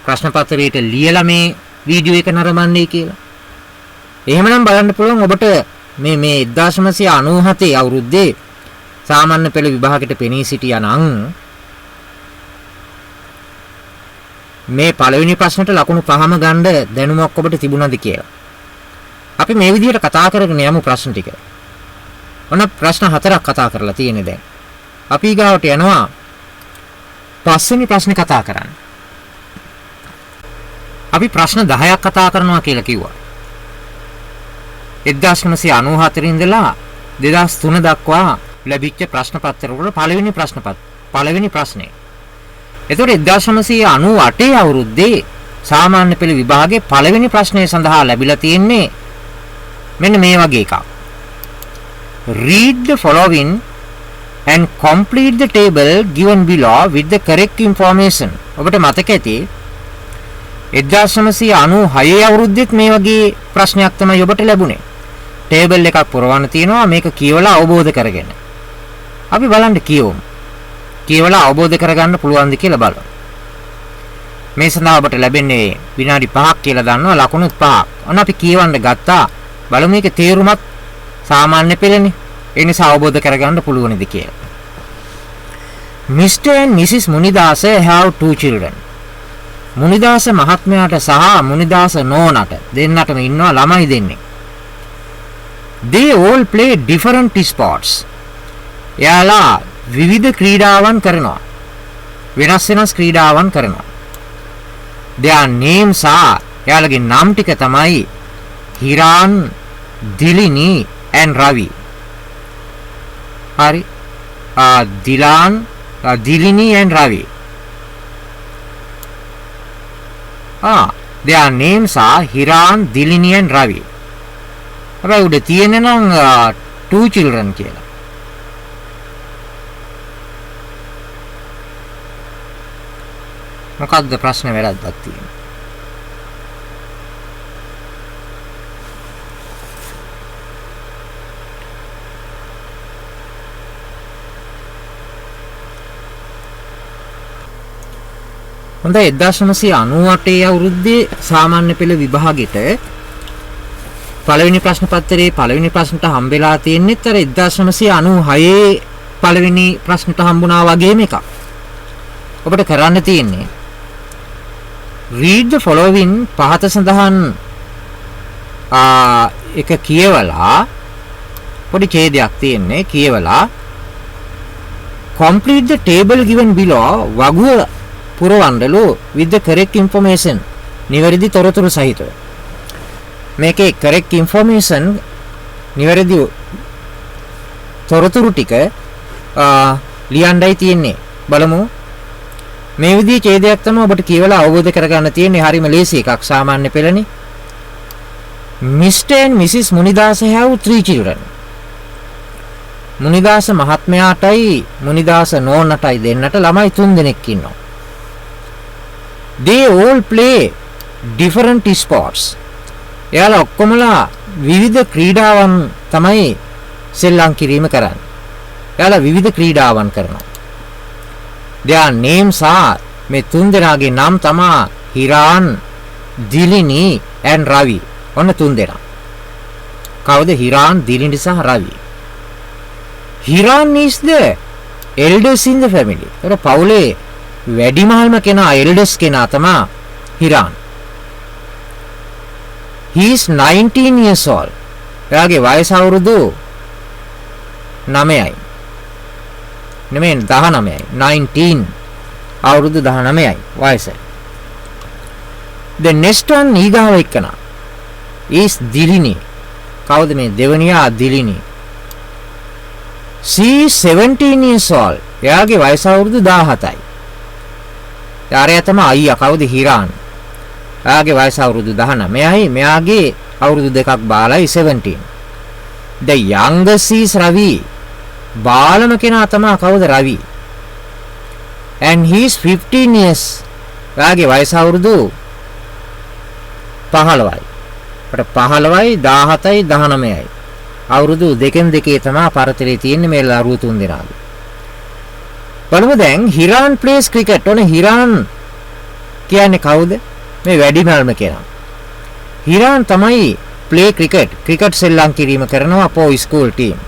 ප්‍රශ්න පත්‍රයට ලියලා මේ වීඩියෝ එක නරඹන්නේ කියලා. එහෙමනම් බලන්න පුළුවන් ඔබට මේ 1997 අවුරුද්දේ සාමාන්‍ය පෙළ විභාගයට පෙනී සිටියා නම් මේ පළවෙනි ප්‍රශ්නට ලකුණු 5ම ගන්න දැනුමක් ඔබට තිබුණාද කියලා. අපි මේ විදිහට කතා කරගෙන යමු ප්‍රශ්න ටික. ඔන්න ප්‍රශ්න 4ක් කතා කරලා තියෙන්නේ දැන්. අපි ඊගාවට යනවා පස්වෙනි ප්‍රශ්නේ කතා කරන්න. අපි ප්‍රශ්න 10ක් කතා කරනවා කියලා කිව්වා. 1994 ඉඳලා 2003 දක්වා ලැබිච්ච ප්‍රශ්න පත්‍ර වල පළවෙනි ප්‍රශ්නේ. එතකොට 1998 අවුරුද්දේ සාමාන්‍ය පෙළ විභාගයේ පළවෙනි ප්‍රශ්නය සඳහා ලැබිලා තියෙන්නේ මෙන්න මේ වගේ එකක්. Read the following and complete the table given below with the correct information. ඔබට මතක ඇති 1996 අවුරුද්දෙත් මේ වගේ ප්‍රශ්නයක් තමයි ඔබට ලැබුණේ. ටේබල් එකක් පුරවන්න තියෙනවා මේක කියවලා අවබෝධ කරගෙන. අපි බලන්න කියවමු. කියවලා අවබෝධ කරගන්න පුළුවන්ද කියලා බලමු. මේ සඳහා ඔබට ලැබෙන්නේ විනාඩි 5ක් කියලා දන්නවා ලකුණුත් 5ක්. ඔන්න අපි කියවන්න ගත්තා. බලමු මේකේ තේරුමත් සාමාන්‍ය පෙළනේ. ඒ නිසා අවබෝධ කරගන්න පුළුවන්ද කියලා. Mr. and Mrs. Munidasa have two children. මුනිදාස මහත්මයාට සහ මුනිදාස නෝනට දෙන්නටම ඉන්නවා ළමයි දෙන්නේ. They all play different sports. එයාලා විවිධ ක්‍රීඩාවන් කරනවා. වෙනස් ක්‍රීඩාවන් කරනවා. Their names are එයාලගේ නම් ටික තමයි හිරාන්, දිලිනි and Ravi. හරි. Dilan, Dilini and Ravi. Their names are Hiran, Dilini and Ravi. හැබැයි උඩ තියෙන්නේ නම් two children කියලා. මොකක්ද ප්‍රශ්න වැරද්දක් තියෙන්නේ? හොඳයි 1998 අවුරුද්දේ සාමාන්‍ය පෙළ විභාගෙට පළවෙනි ප්‍රශ්න පත්‍රයේ පළවෙනි ප්‍රශ්නට හම්බෙලා තියෙන්නේත් අර 1996 පළවෙනි ප්‍රශ්නට හම්බුණා වගේම එකක්. ඔබට කරන්න තියෙන්නේ read the following පහත සඳහන් එක කියවලා පොඩි ඡේදයක් තියෙන්නේ කියවලා complete the table given below වගුව පුරවන්නලු with the correct information නිවැරදි තොරතුරු සහිතව මේකේ correct information නිවැරදි තොරතුරු ටික ලියන්නයි තියෙන්නේ බලමු මේ විදිහේ ඡේදයක් තමයි ඔබට කියවලා අවබෝධ කරගන්න තියෙන්නේ. හරිම ලේසි එකක් සාමාන්‍ය පෙළනේ. Mr. and Mrs. Munidasa have 3 children. මුනිදාස මහත්මයාටයි මුනිදාස නෝනටයි දෙන්නට ළමයි 3 දෙනෙක් ඉන්නවා. They all play different sports. එයාලා ඔක්කොමලා විවිධ ක්‍රීඩාවන් තමයි සෙල්ලම් කිරීම කරන්නේ. එයාලා විවිධ ක්‍රීඩාවන් කරනවා. Their names are මේ 3 දෙනාගේ නම් තමා හිරාන්, දිලිනි and රවි. ඔන්න 3 දෙනා. කවුද හිරාන්, දිලිනි සහ රවි? Hiran is the eldest in the family. ඒතර පවුලේ වැඩිමහල්ම කෙනා eldest කෙනා තමයි Hiran. He is 19 years old. එයාගේ වයස අවුරුදු 9යි. නෙමෙයි 19යි. 19 අවුරුදු 19යි වයස. The next one ඊගාව එක්කනා is දිලිනි. කවුද මේ දෙවනියා? Dilini. She is 17 years old. එයාගේ වයස අවුරුදු 17යි. යාරයා තමයි අයියා. කවුද? හිරාන්. එයාගේ වයස අවුරුදු 19යි. මෙයාගේ අවුරුදු දෙකක් බාලයි 17. The youngest is Ravi. බාලම කෙනා තමයි කවුද? රවි. And he is 15 years. එයාගේ වයස අවුරුදු 15යි. අපිට 15යි 17යි 19යි. අවුරුදු දෙකෙන් දෙකේ තමයි පරතරේ තියෙන්නේ මේ ලරුව 3 දෙනාගේ. බලමු දැන් හිරාන් ප්ලේස් ක්‍රිකට්. ඔනේ හිරාන් කියන්නේ කවුද? මේ වැඩිමල්ම කෙනා. හිරාන් තමයි ප්ලේ ක්‍රිකට් සෙල්ලම් කිරීම කරනවා අපෝ ස්කූල් ටීම්.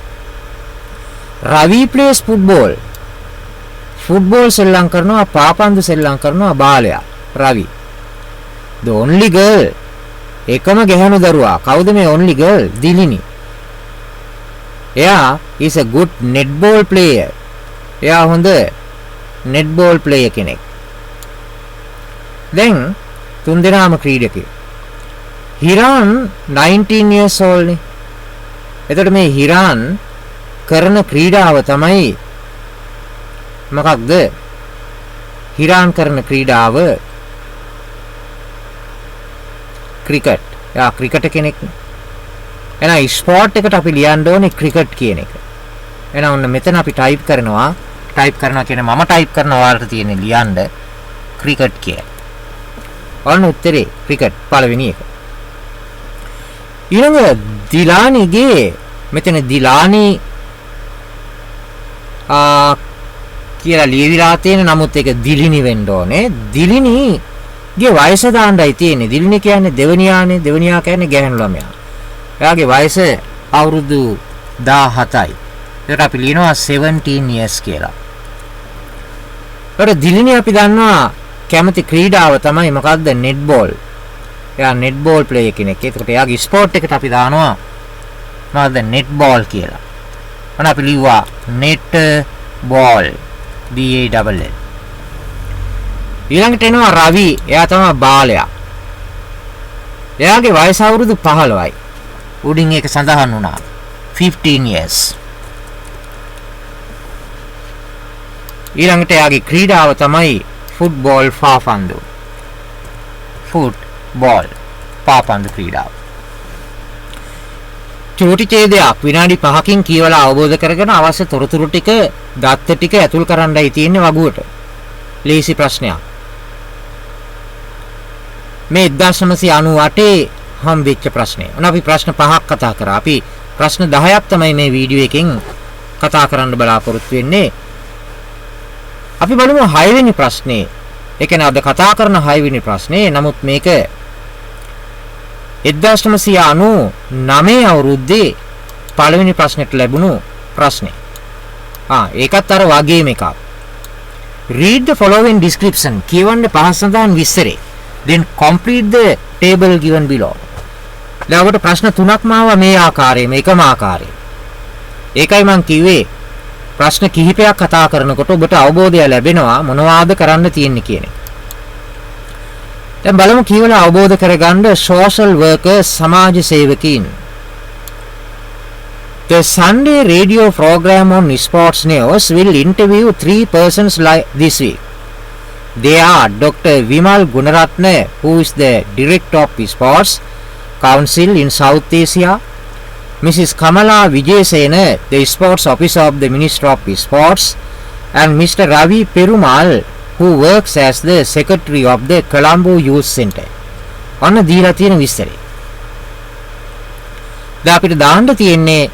රවි ප්ලේස් ෆුට්බෝල් සෙල්ලම් කරනවා, පාපන්දු සෙල්ලම් කරනවා බාලයා රවි. The only girl එකම ගැහණු දරුවා. කවුද මේ only girl? දිලිනි. එයා is a good netball player. එයා හොඳ netball player කෙනෙක්. දැන් 3 දෙනාම ක්‍රීඩකයෝ. හිරාන් 19 years old නේ. එතකොට මේ හිරාන් කරන ක්‍රීඩාව තමයි මොකක්ද? හිරාන් කරන ක්‍රීඩාව ක්‍රිකට්. එයා ක්‍රිකට් කෙනෙක් නේ. එහෙනම් ස්පෝර්ට් එකට අපි ලියන්න ඕනේ ක්‍රිකට් කියන එක. එහෙනම් ඔන්න මෙතන අපි ටයිප් කරනවා කියන්නේ මම ටයිප් කරන ඔයාලට තියෙන්නේ ලියන්න ක්‍රිකට් කියලා. ඔන්න උත්තරේ ක්‍රිකට් පළවෙනි එක. ඊළඟ දිලානිගේ මෙතන දිලානි කියලා ලියවිලා තියෙන නමුත් ඒක දිලිනි වෙන්න ඕනේ. දිලිනිගේ වයස දාන්නයි තියෙන්නේ. දිලිනි කියන්නේ දෙවනියානේ. දෙවනියා කියන්නේ ගැහණු ළමයා. එයාගේ වයස අවුරුදු 17යි. ඒකට අපි ලියනවා 17 years කියලා. ඒතර දිලිනි අපි දන්නවා කැමති ක්‍රීඩාව තමයි මොකක්ද? netball. එයා netball player කෙනෙක්. ඒකට එයාගේ ස්පෝර්ට් එකට අපි දානවා මොකක්ද? netball කියලා. අන්න අපි ලිව්වා netball. BALL. ඊළඟට එනවා රවි. එයා තමයි බාලයා. එයාගේ වයස අවුරුදු 15යි. උඩින් ඒක සඳහන් වුණා 15 years. ඊළඟට එයාගේ ක්‍රීඩාව තමයි ෆුට්බෝල් පාපන්දු. ෆුට්බෝල් පාපන්දු ක්‍රීඩාව. චූටි ඡේදයක් විනාඩි 5කින් කියවලා අවබෝධ කරගෙන අවශ්‍ය තොරතුරු ටික දත්ත ටික ඇතුල් කරන්නයි තියෙන්නේ වගුවට. ලේසි ප්‍රශ්නයක්. මේ 1998 හම්බෙච්ච ප්‍රශ්නය. ඔන්න අපි ප්‍රශ්න 5ක් කතා කරා. අපි ප්‍රශ්න 10ක් තමයි මේ වීඩියෝ එකෙන් කතා කරන්න බලාපොරොත්තු වෙන්නේ. අපි බලමු 6 වෙනි ප්‍රශ්නේ. ඒ කියන්නේ අද කතා කරන 6 වෙනි ප්‍රශ්නේ. නමුත් මේක 1999 අවුරුද්දේ පළවෙනි ප්‍රශ්නෙට ලැබුණු ප්‍රශ්නේ. ඒකත් අර වගේම එකක්. Read the following description. කියවන්න පහ සඳහන් විස්තරේ. Then complete the table given below. දැන් ඔබට ප්‍රශ්න 3ක්ම ආවා මේ ආකාරයේ එකම ආකාරයේ. ඒකයි මම කිව්වේ ප්‍රශ්න කිහිපයක් කතා කරනකොට ඔබට අවබෝධය ලැබෙනවා මොනවාද කරන්න තියෙන්නේ කියන එක. දැන් බලමු කියවලා අවබෝධ කරගන්න social workers සමාජ සේවකීන්. The Sunday radio program on sports news will interview 3 persons like this week. They are Dr. Vimal Gunaratne, who is the Director of Sports Council in South Asia, Mrs. Kamala Vijayasena, the Sports Officer of the Ministry of Sports, and Mr. Ravi Perumal, who works as the Secretary of the Colombo Youth Center. ඔන්න දීලා තියෙන විස්තරය. දැන් අපිට දාන්න තියෙන්නේ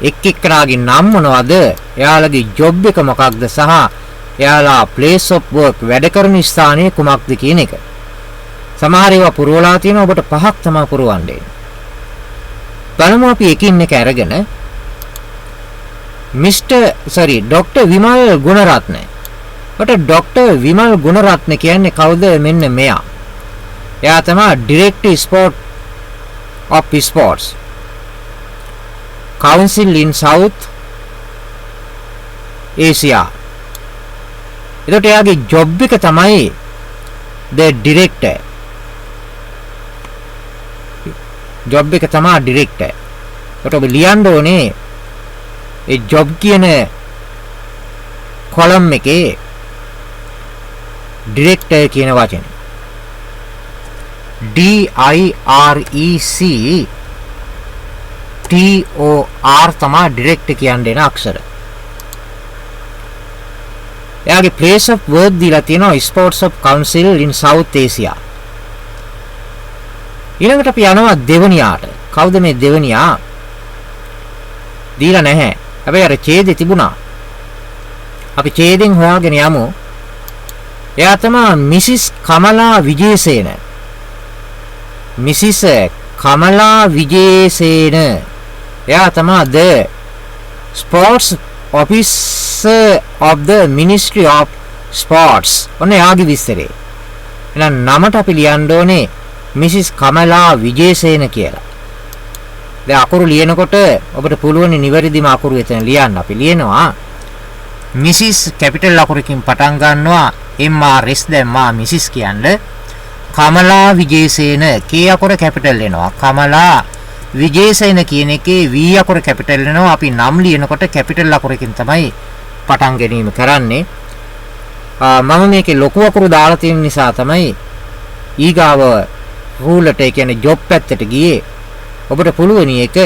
එක් එක්කනාගේ නම් මොනවද? එයාලගේ ජොබ් එක මොකක්ද සහ එයාලා place of work වැඩ කරන ස්ථානය කුමක්ද කියන එක. සමහර ඒවා පුරවලා තියෙනවා ඔබට පහක් තමයි පුරවන්නේ. බලමු අපි එකින් එක අරගෙන Dr. Vimal Gunaratne. ඔට Dr. Vimal Gunaratne කියන්නේ කවුද? මෙන්න මෙයා. එයා තමයි Director of Sports Council in South Asia. එතකොට එයාගේ ජොබ් එක තමයි the director. ජොබ් එක තමයි director. ඒකට ඔබ ලියන්න ඕනේ ඒ ජොබ් කියන කොලම් එකේ director කියන වචනේ. DIRECTOR තමයි direct කියන්නේ න අක්ෂර. එයාගේ place of work දීලා තියෙනවා Sports of Council in South Asia. ඊළඟට අපි යනවා දෙවනියාට. කවුද මේ දෙවනියා? දීලා නැහැ. හැබැයි අර ඡේදෙ තිබුණා. අපි ඡේදෙන් හොයාගෙන යමු. එයා තමයි Mrs. Kamala Vijayasena. Mrs. Kamala Vijayasena. එයා තමයි the Sports Officer of the Ministry of Sports. ඔන්න එයාගේ විස්තරේ. එහෙනම් නමට අපි ලියන්න ඕනේ Mrs. Kamala Vijayasena කියලා. දැන් අකුරු ලියනකොට ඔබට පුළුවන් නිවැරදිම අකුරු එතන ලියන්න. අපි ලියනවා Mrs. capital අකුරකින් පටන් ගන්නවා MRS දැම්මා Mrs. කියන්නේ Kamala Vijayasena K අකුර capital වෙනවා. Kamala Vijayasena කියන එකේ V අකුර capital වෙනවා. අපි නම් ලියනකොට capital අකුරකින් තමයි පටන් ගැනීම කරන්නේ. මම මේකේ ලොකු අකුරු දාලා තියෙන නිසා තමයි ඊගාව රූලට ඒ කියන්නේ ජොබ් පැත්තට ගියේ. ඔබට පුළුවන් එක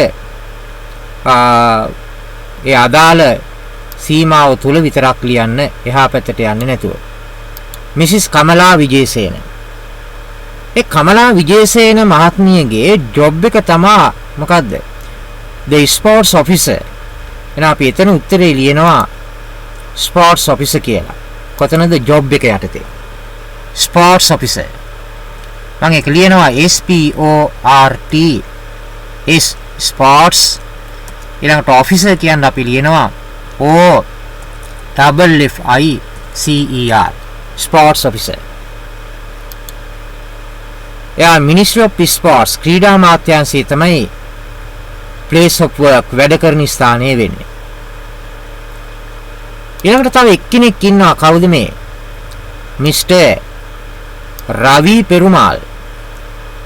ඒ අදාළ සීමාව තුල විතරක් ලියන්න, එහා පැත්තට යන්නේ නැතුව. Mrs. Kamala Vijayasena. ඒ Kamala Vijayasena මහත්මියගේ ජොබ් එක තමයි මොකද්ද? The Sports Officer. එහෙනම් අපි එතන උත්තරේ ලියනවා Sports Officer කියලා. කොතනද ජොබ් එක යටතේ? Sports Officer. මම ඒක ලියනවා SPORT Sports. ඊළඟට Officer කියන්නේ අපි ලියනවා OFFICER Sports Officer. එයා Ministry of Sports ක්‍රීඩා අමාත්‍යාංශයේ තමයි place of work වැඩ කරන ස්ථානය වෙන්නේ. ඊළඟට තව එක්කෙනෙක් ඉන්නවා. කවුද මේ? Mr. Ravi Perumal.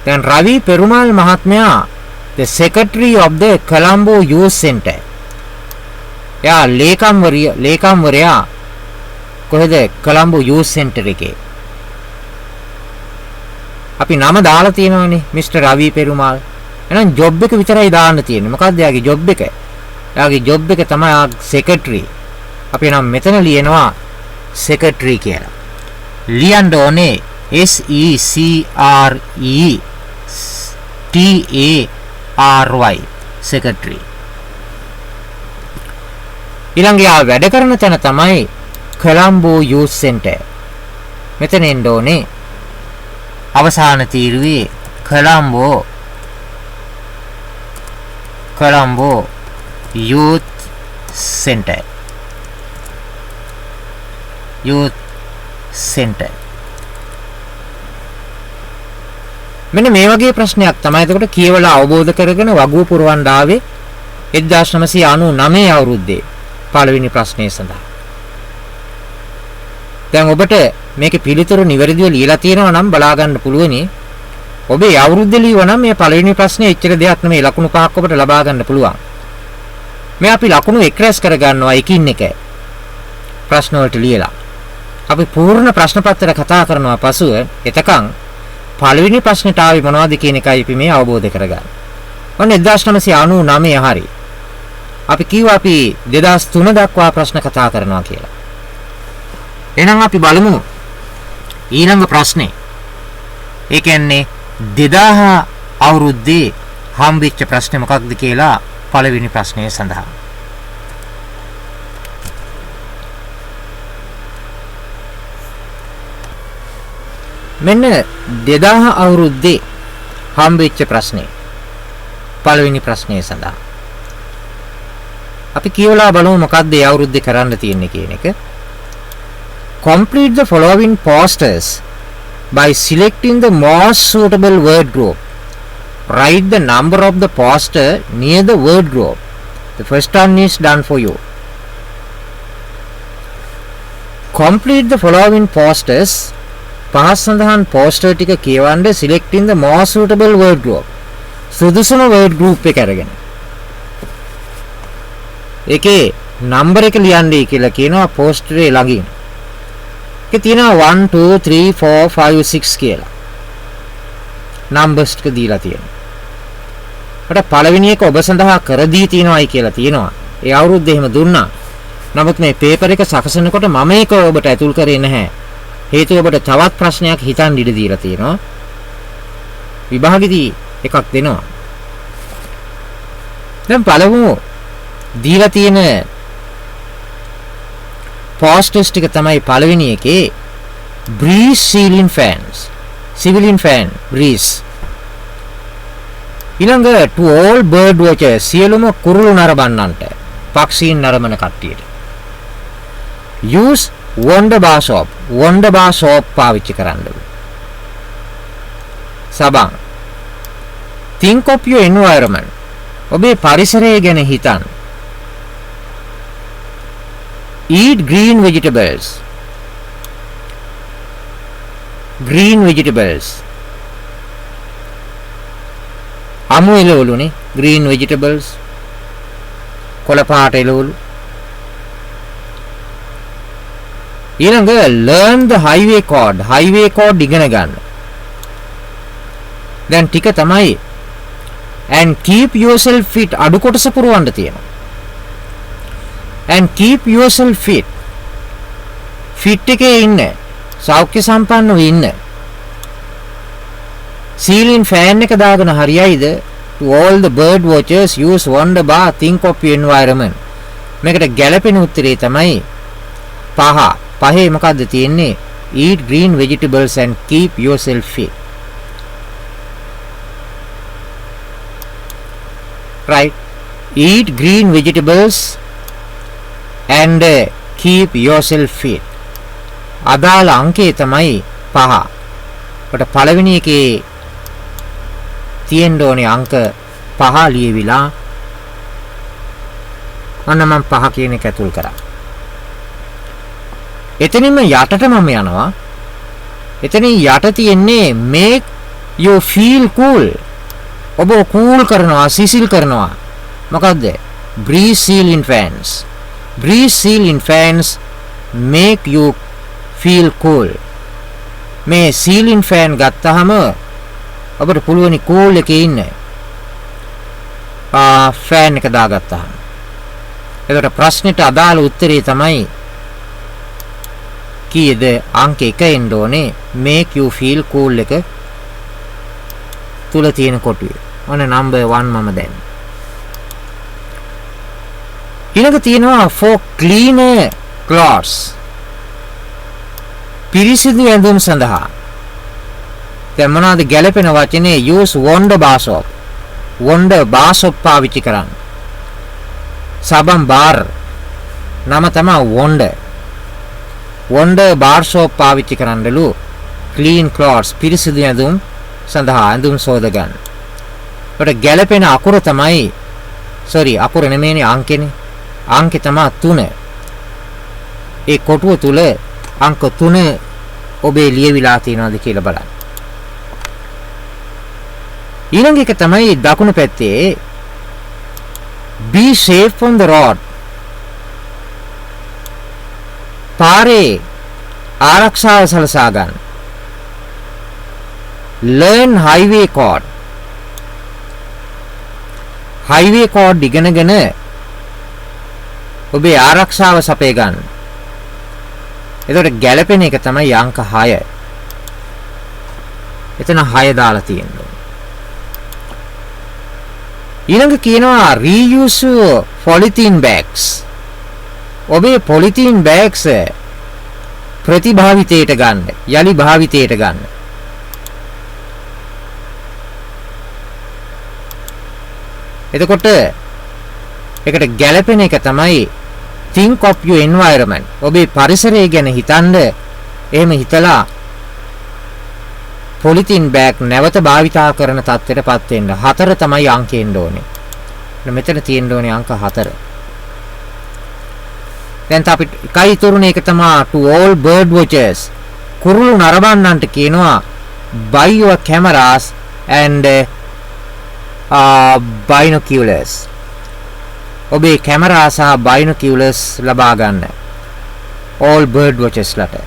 දැන් Ravi Perumal මහත්මයා the Secretary of the Colombo Youth Center. එයා ලේකම්වරයා කොහෙද? Colombo Youth Center එකේ. අපි නම දාලා තියෙනවානේ Mr. Ravi Perumal. එහෙනම් ජොබ් එක විතරයි දාන්න තියෙන්නේ. මොකක්ද එයාගේ ජොබ් එක? එයාගේ ජොබ් එක තමයි secretary. අපි නම් මෙතන ලියනවා secretary කියලා. ලියන්න ඕනේ SECRETARY secretary. ඊළඟ යා වැඩ කරන තැන තමයි Colombo Youth Center. මෙතන එන්න ඕනේ අවසාන තීරුවේ Colombo Youth Center. මෙන්න මේ වගේ ප්‍රශ්නයක් තමයි එතකොට කියවලා අවබෝධ කරගෙන වගුව පුරවන්න ආවේ 1999 අවුරුද්දේ පළවෙනි ප්‍රශ්නය සඳහා. දැන් ඔබට මේකේ පිළිතුරු නිවැරදිව ලියලා තියෙනවා නම් බලා ගන්න පුළුවනි. ඔබේ අවුරුද්දේ ලියුවා නම් මේ පළවෙනි ප්‍රශ්නේ එච්චර දෙයක් නෙමෙයි, ලකුණු පහක් ඔබට ලබා ගන්න පුළුවන්. මේ අපි ලකුණු එක් රැස් කර ගන්නවා එකින් එක ප්‍රශ්න වලට ලියලා. අපි පූර්ණ ප්‍රශ්න පත්‍ර කතා කරනවා පසුව එතකන් පළවෙනි ප්‍රශ්නෙට ආවේ මොනවද කියන එකයි අපි මේ අවබෝධ කරගන්න. ඔන්න 1999 හරි. අපි කිව්වා අපි 2003 දක්වා ප්‍රශ්න කතා කරනවා කියලා. එහෙනම් අපි බලමු ඊළඟ ප්‍රශ්නේ. ඒ කියන්නේ 2000 අවුරුද්දේ හම්බෙච්ච ප්‍රශ්නේ මොකක්ද කියලා පළවෙනි ප්‍රශ්නය සඳහා. මෙන්න 2000 අවුරුද්දේ හම්බෙච්ච ප්‍රශ්නේ පළවෙනි ප්‍රශ්නය සඳහා. අපි කියවලා බලමු මොකක්ද ඒ අවුරුද්දේ කරන්න තියෙන්නේ කියන එක. Complete the following posters by selecting the most suitable word group. Write the number of the poster near the word group. The first one is done for you. Complete the following posters. පහස් සඳහන් poster ටික කියවන්න selecting the most suitable word group. සුදුසුම word group එක අරගෙන. ඒකේ number එක ලියන්නයි කියලා කියනවා poster එකේ ළඟින්. ඒකේ තියෙනවා 1 2 3 4 5 6 කියලා. numbers ටික දීලා තියෙනවා. අපිට පළවෙනි එක ඔබ සඳහා කර දී තියනවායි කියලා තියෙනවා. ඒ අවුරුද්ද එහෙම දුන්නා. නමුත් මේ පේපර් එක සකසනකොට මම ඒක ඔබට ඇතුල් කරේ නැහැ. හේතුව ඔබට තවත් ප්‍රශ්නයක් හිතන් ඉඩ දීලා තියෙනවා. විභාගෙදී එකක් දෙනවා. දැන් පළමු දීලා තියෙන posters ටික තමයි පළවෙනි එකේ breeze ceiling fans. ceiling fan breeze. ඊළඟ to all bird watchers සියලුම කුරුළු නරඹන්නන්ට පක්ෂීන් නරඹන කට්ටියට. use wonder bar soap පාවිච්චි කරන්න. සබන් think of your environment. ඔබේ පරිසරය ගැන හිතන්න. eat green vegetables. අමු එළවලුනේ green vegetables. කොළ පාට එළවලු. ඊළඟ learn the highway code ඉගෙන ගන්න. දැන් ටික තමයි and keep yourself fit අඩු කොටස පුරවන්න තියෙනවා. and keep yourself fit එකේ ඉන්න සෞඛ්‍ය සම්පන්නව ඉන්න. ceiling fan එක දාගෙන හරියයිද? to all the bird watchers use wonder bar think of your environment. මේකට ගැළපෙන උත්තරේ තමයි පහේ මොකද්ද තියෙන්නේ? eat green vegetables and keep yourself fit. right, eat green vegetables and keep yourself fit. අදාළ අංකය තමයි 5. කොට පළවෙනි එකේ තියෙන්න ඕනේ අංක 5 ලියවිලා. අන්න මම 5 කියන එක ඇතුල් කරා. එතනින්ම යටට මම යනවා. එතනින් යට තියෙන්නේ make you feel cool. ඔබ cool කරනවා, සිසිල් කරනවා. මොකද්ද? breeze ceiling fans make you feel cool. මේ ceiling fan ගත්තාම ඔබට පුළුවනි cool එකේ ඉන්න. fan එක දාගත්තාම. ඒකට ප්‍රශ්නෙට අදාළ උත්තරේ තමයි කීයද? අංක 1 එන්න ඕනේ make you feel cool එක තුල තියෙන කොටුවේ. ඔන්න number 1 මම දැන්. ඊළඟ තියෙනවා for cleaner clothes. පිරිසිදු ඇඳුම් සඳහා. දැන් මොනවාද ගැළපෙන වචනේ? use wonder bar soap පාවිච්චි කරන්න. සබන් බාර් නම තමයි wonder bar soap පාවිච්චි කරන්නලු. clean clothes පිරිසිදු ඇඳුම් සඳහා ඇඳුම් සෝද ගන්න. ඒකට ගැළපෙන අකුර තමයි අකුර නෙමෙයිනේ අංකෙනේ. අංකේ තමයි 3. ඒ කොටුව තුල අංක 3 ඔබේ ලියවිලා තියෙනවද කියලා බලන්න. ඊළඟ එක තමයි දකුණු පැත්තේ be safe on the road. පාරේ ආරක්ෂාව සලසා ගන්න. learn highway code. highway code ඉගෙනගෙන ඔබේ ආරක්ෂාව සපේ ගන්න. එතකොට ගැළපෙන එක තමයි අංක 6. එතන 6 දාලා තියෙනවා. ඊළඟ කියනවා reuse polythene bags. ඔබේ polythene bags ප්‍රතිභාවිතයට ගන්න, යලි භාවිතයට ගන්න. එතකොට ඒකට ගැළපෙන එක තමයි think of your environment. ඔබේ පරිසරය ගැන හිතන්න. එහෙම හිතලා polythene bag නැවත භාවිතා කරන තත්ත්වයටපත් වෙන්න. 4 තමයි අංකෙන්න ඕනේ. මෙතන තියෙන්න ඕනේ අංක 4. දැන් අපිට එකයි ඉතුරුනේ එක තමයි to all bird watchers. කුරුළු නරඹන්නන්ට කියනවා buy your cameras and binoculars. ඔබේ කැමරා සහ binoculars ලබා ගන්න. all bird watchers ලට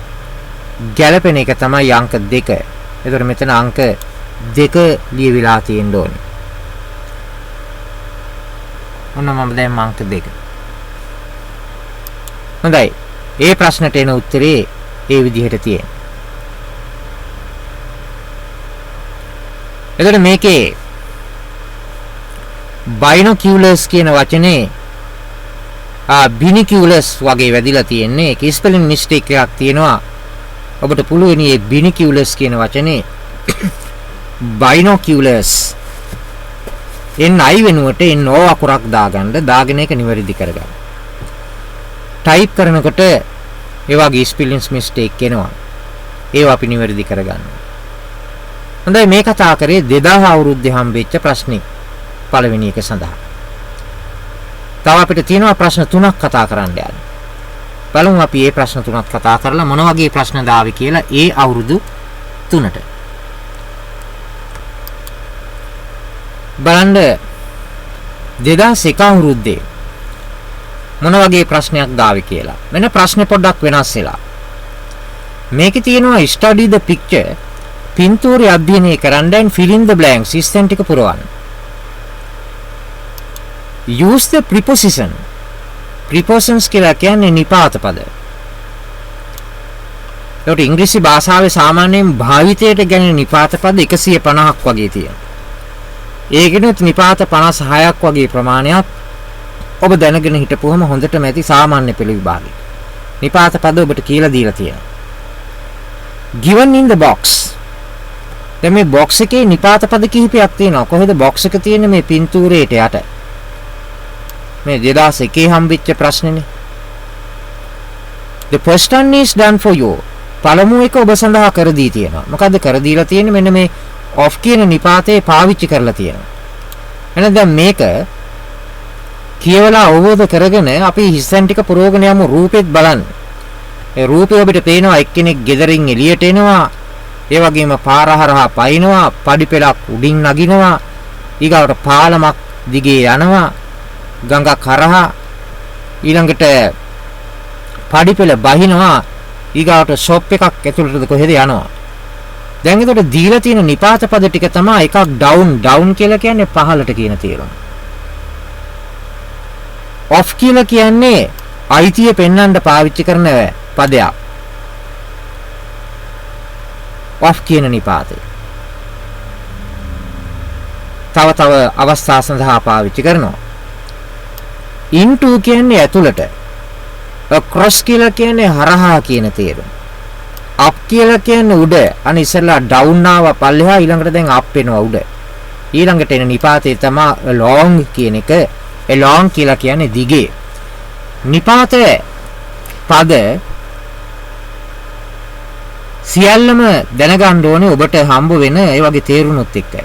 ගැළපෙන එක තමයි අංක 2. එතකොට මෙතන අංක 2 ලියවිලා තියෙන්න ඕනේ. ඔන්න මම දැන් අංක 2. හොඳයි. ඒ ප්‍රශ්නට එන උත්තරේ ඒ විදිහට තියෙනවා. එතකොට මේකේ binoculars කියන වචනේ binoculars වගේ වැදිලා තියෙන්නේ. ඒක ස්පෙලිං මිස්ටේක් එකක් තියෙනවා. ඔබට පුළුවන් මේ binoculars කියන වචනේ binoculars NI වෙනුවට NO අකුරක් දාගෙන ඒක නිවැරදි කරගන්න. ටයිප් කරනකොට ඒ වගේ ස්පෙලිං මිස්ටේක් එනවා. ඒවා අපි නිවැරදි කරගන්න. හොඳයි, මේ කතා කරේ 2000 අවුරුද්දේ හම්බෙච්ච ප්‍රශ්නේ. පළවෙනි එක සඳහා. තව අපිට තියෙනවා ප්‍රශ්න 3ක් කතා කරන්න යන්න. බලමු අපි මේ ප්‍රශ්න 3ක් කතා කරලා මොන වගේ ප්‍රශ්න දාවි කියලා ඒ අවුරුදු 3ට. බලන්න 2001 අවුරුද්දේ මොන වගේ ප්‍රශ්නයක් දාවි කියලා. මෙන්න ප්‍රශ්නේ පොඩ්ඩක් වෙනස් වෙලා. මේකේ තියෙනවා study the picture. පින්තූරය අධ්‍යයනය කරන්න and fill in the blanks. ඉස්සෙන් ටික පුරවන්න. use the preposition. prepositions කියලා කියන්නේ නිපාත පද. ඒකට ඉංග්‍රීසි භාෂාවේ සාමාන්‍යයෙන් භාවිතයට ගැනෙන නිපාත පද 150ක් වගේ තියෙනවා. ඒකෙනුත් නිපාත 56ක් වගේ ප්‍රමාණයක් ඔබ දැනගෙන හිටපුවම හොඳටම ඇති සාමාන්‍ය පෙළ විභාගෙ. නිපාත පද ඔබට කියලා දීලා තියෙනවා. given in the box. දැන් මේ box එකේ නිපාත පද කිහිපයක් තියෙනවා. කොහෙද box එක තියෙන්නේ? මේ පින්තූරයට යට. මේ 2001 හම්බෙච්ච ප්‍රශ්නේනේ. the first one is done for you. පළමු එක ඔබ සඳහා කර දී තියෙනවා. මොකද්ද කර දීලා තියෙන්නේ? මෙන්න මේ of කියන නිපාතේ පාවිච්චි කරලා තියෙනවා. එහෙනම් දැන් මේක කියවලා අවබෝධ කරගෙන අපි හිස්සන් ටික පුරවගෙන යමු. රූපෙත් බලන්න. ඒ රූපේ ඔබට පේනවා එක්කෙනෙක් ගෙදරින් එළියට එනවා. ඒ වගේම පාර හරහා පයින්නවා. පඩි පෙළක් උඩින් නගිනවා. ඊගාවට පාලමක් දිගේ යනවා. ගඟක් හරහා ඊළඟට පඩිපෙළ බහිනවා. ඊගාවට ෂොප් එකක් ඇතුළටද කොහෙද යනවා. දැන් ඒකට දීලා තියෙන නිපාත පද ටික තමයි එකක් ඩවුන් කියලා කියන්නේ පහළට කියන තේරුම. ඔෆ් කියලා කියන්නේ අයිතිය පෙන්වන්න පාවිච්චි කරන පදයක්. ඔෆ් කියන නිපාතේ තව අවස්ථා සඳහා පාවිච්චි කරනවා. into කියන්නේ ඇතුළට. across කියලා කියන්නේ හරහා කියන තේරුම. up කියලා කියන්නේ උඩ. අනේ ඉස්සෙල්ලා down ආවා පල්ලෙහා ඊළඟට දැන් up වෙනවා උඩ. ඊළඟට එන නිපාතේ තමයි along කියන එක. along කියලා කියන්නේ දිගේ. නිපාත පද සියල්ලම දැනගන්න ඕනේ ඔබට හම්බ වෙන ඒ වගේ තේරුණොත් එක්කයි.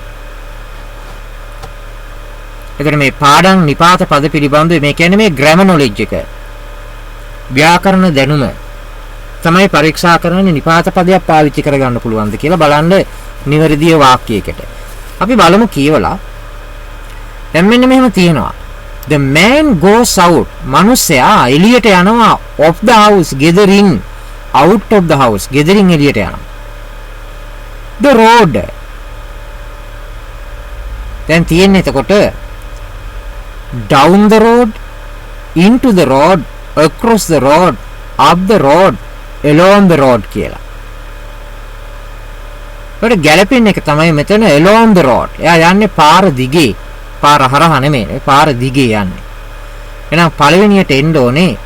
එතකොට මේ පාඩම් නිපාත පද පිළිබඳව මේ කියන්නේ මේ grammar knowledge එක. ව්‍යාකරණ දැනුම තමයි පරීක්ෂා කරන්නේ නිපාත පදයක් පාවිච්චි කරගන්න පුළුවන්ද කියලා බලන්න නිවැරදි වාක්‍යයකට. අපි බලමු කියවලා. දැන් මෙන්න මෙහෙම තියෙනවා. The man goes out. මිනිසයා එළියට යනවා of the house ගෙදරින් out of the house. ගෙදරින් එළියට යනවා. The road. දැන් තියෙන්නේ එතකොට down the road, into the road, across the road, up the road, along the road කියලා. ඒකට ගැලපෙන එක තමයි මෙතන along the road. එයා යන්නේ පාර දිගේ. පාර හරහා නෙමෙයි. පාර දිගේ යන්නේ. එහෙනම් පළවෙනියට එන්න ඕනේ.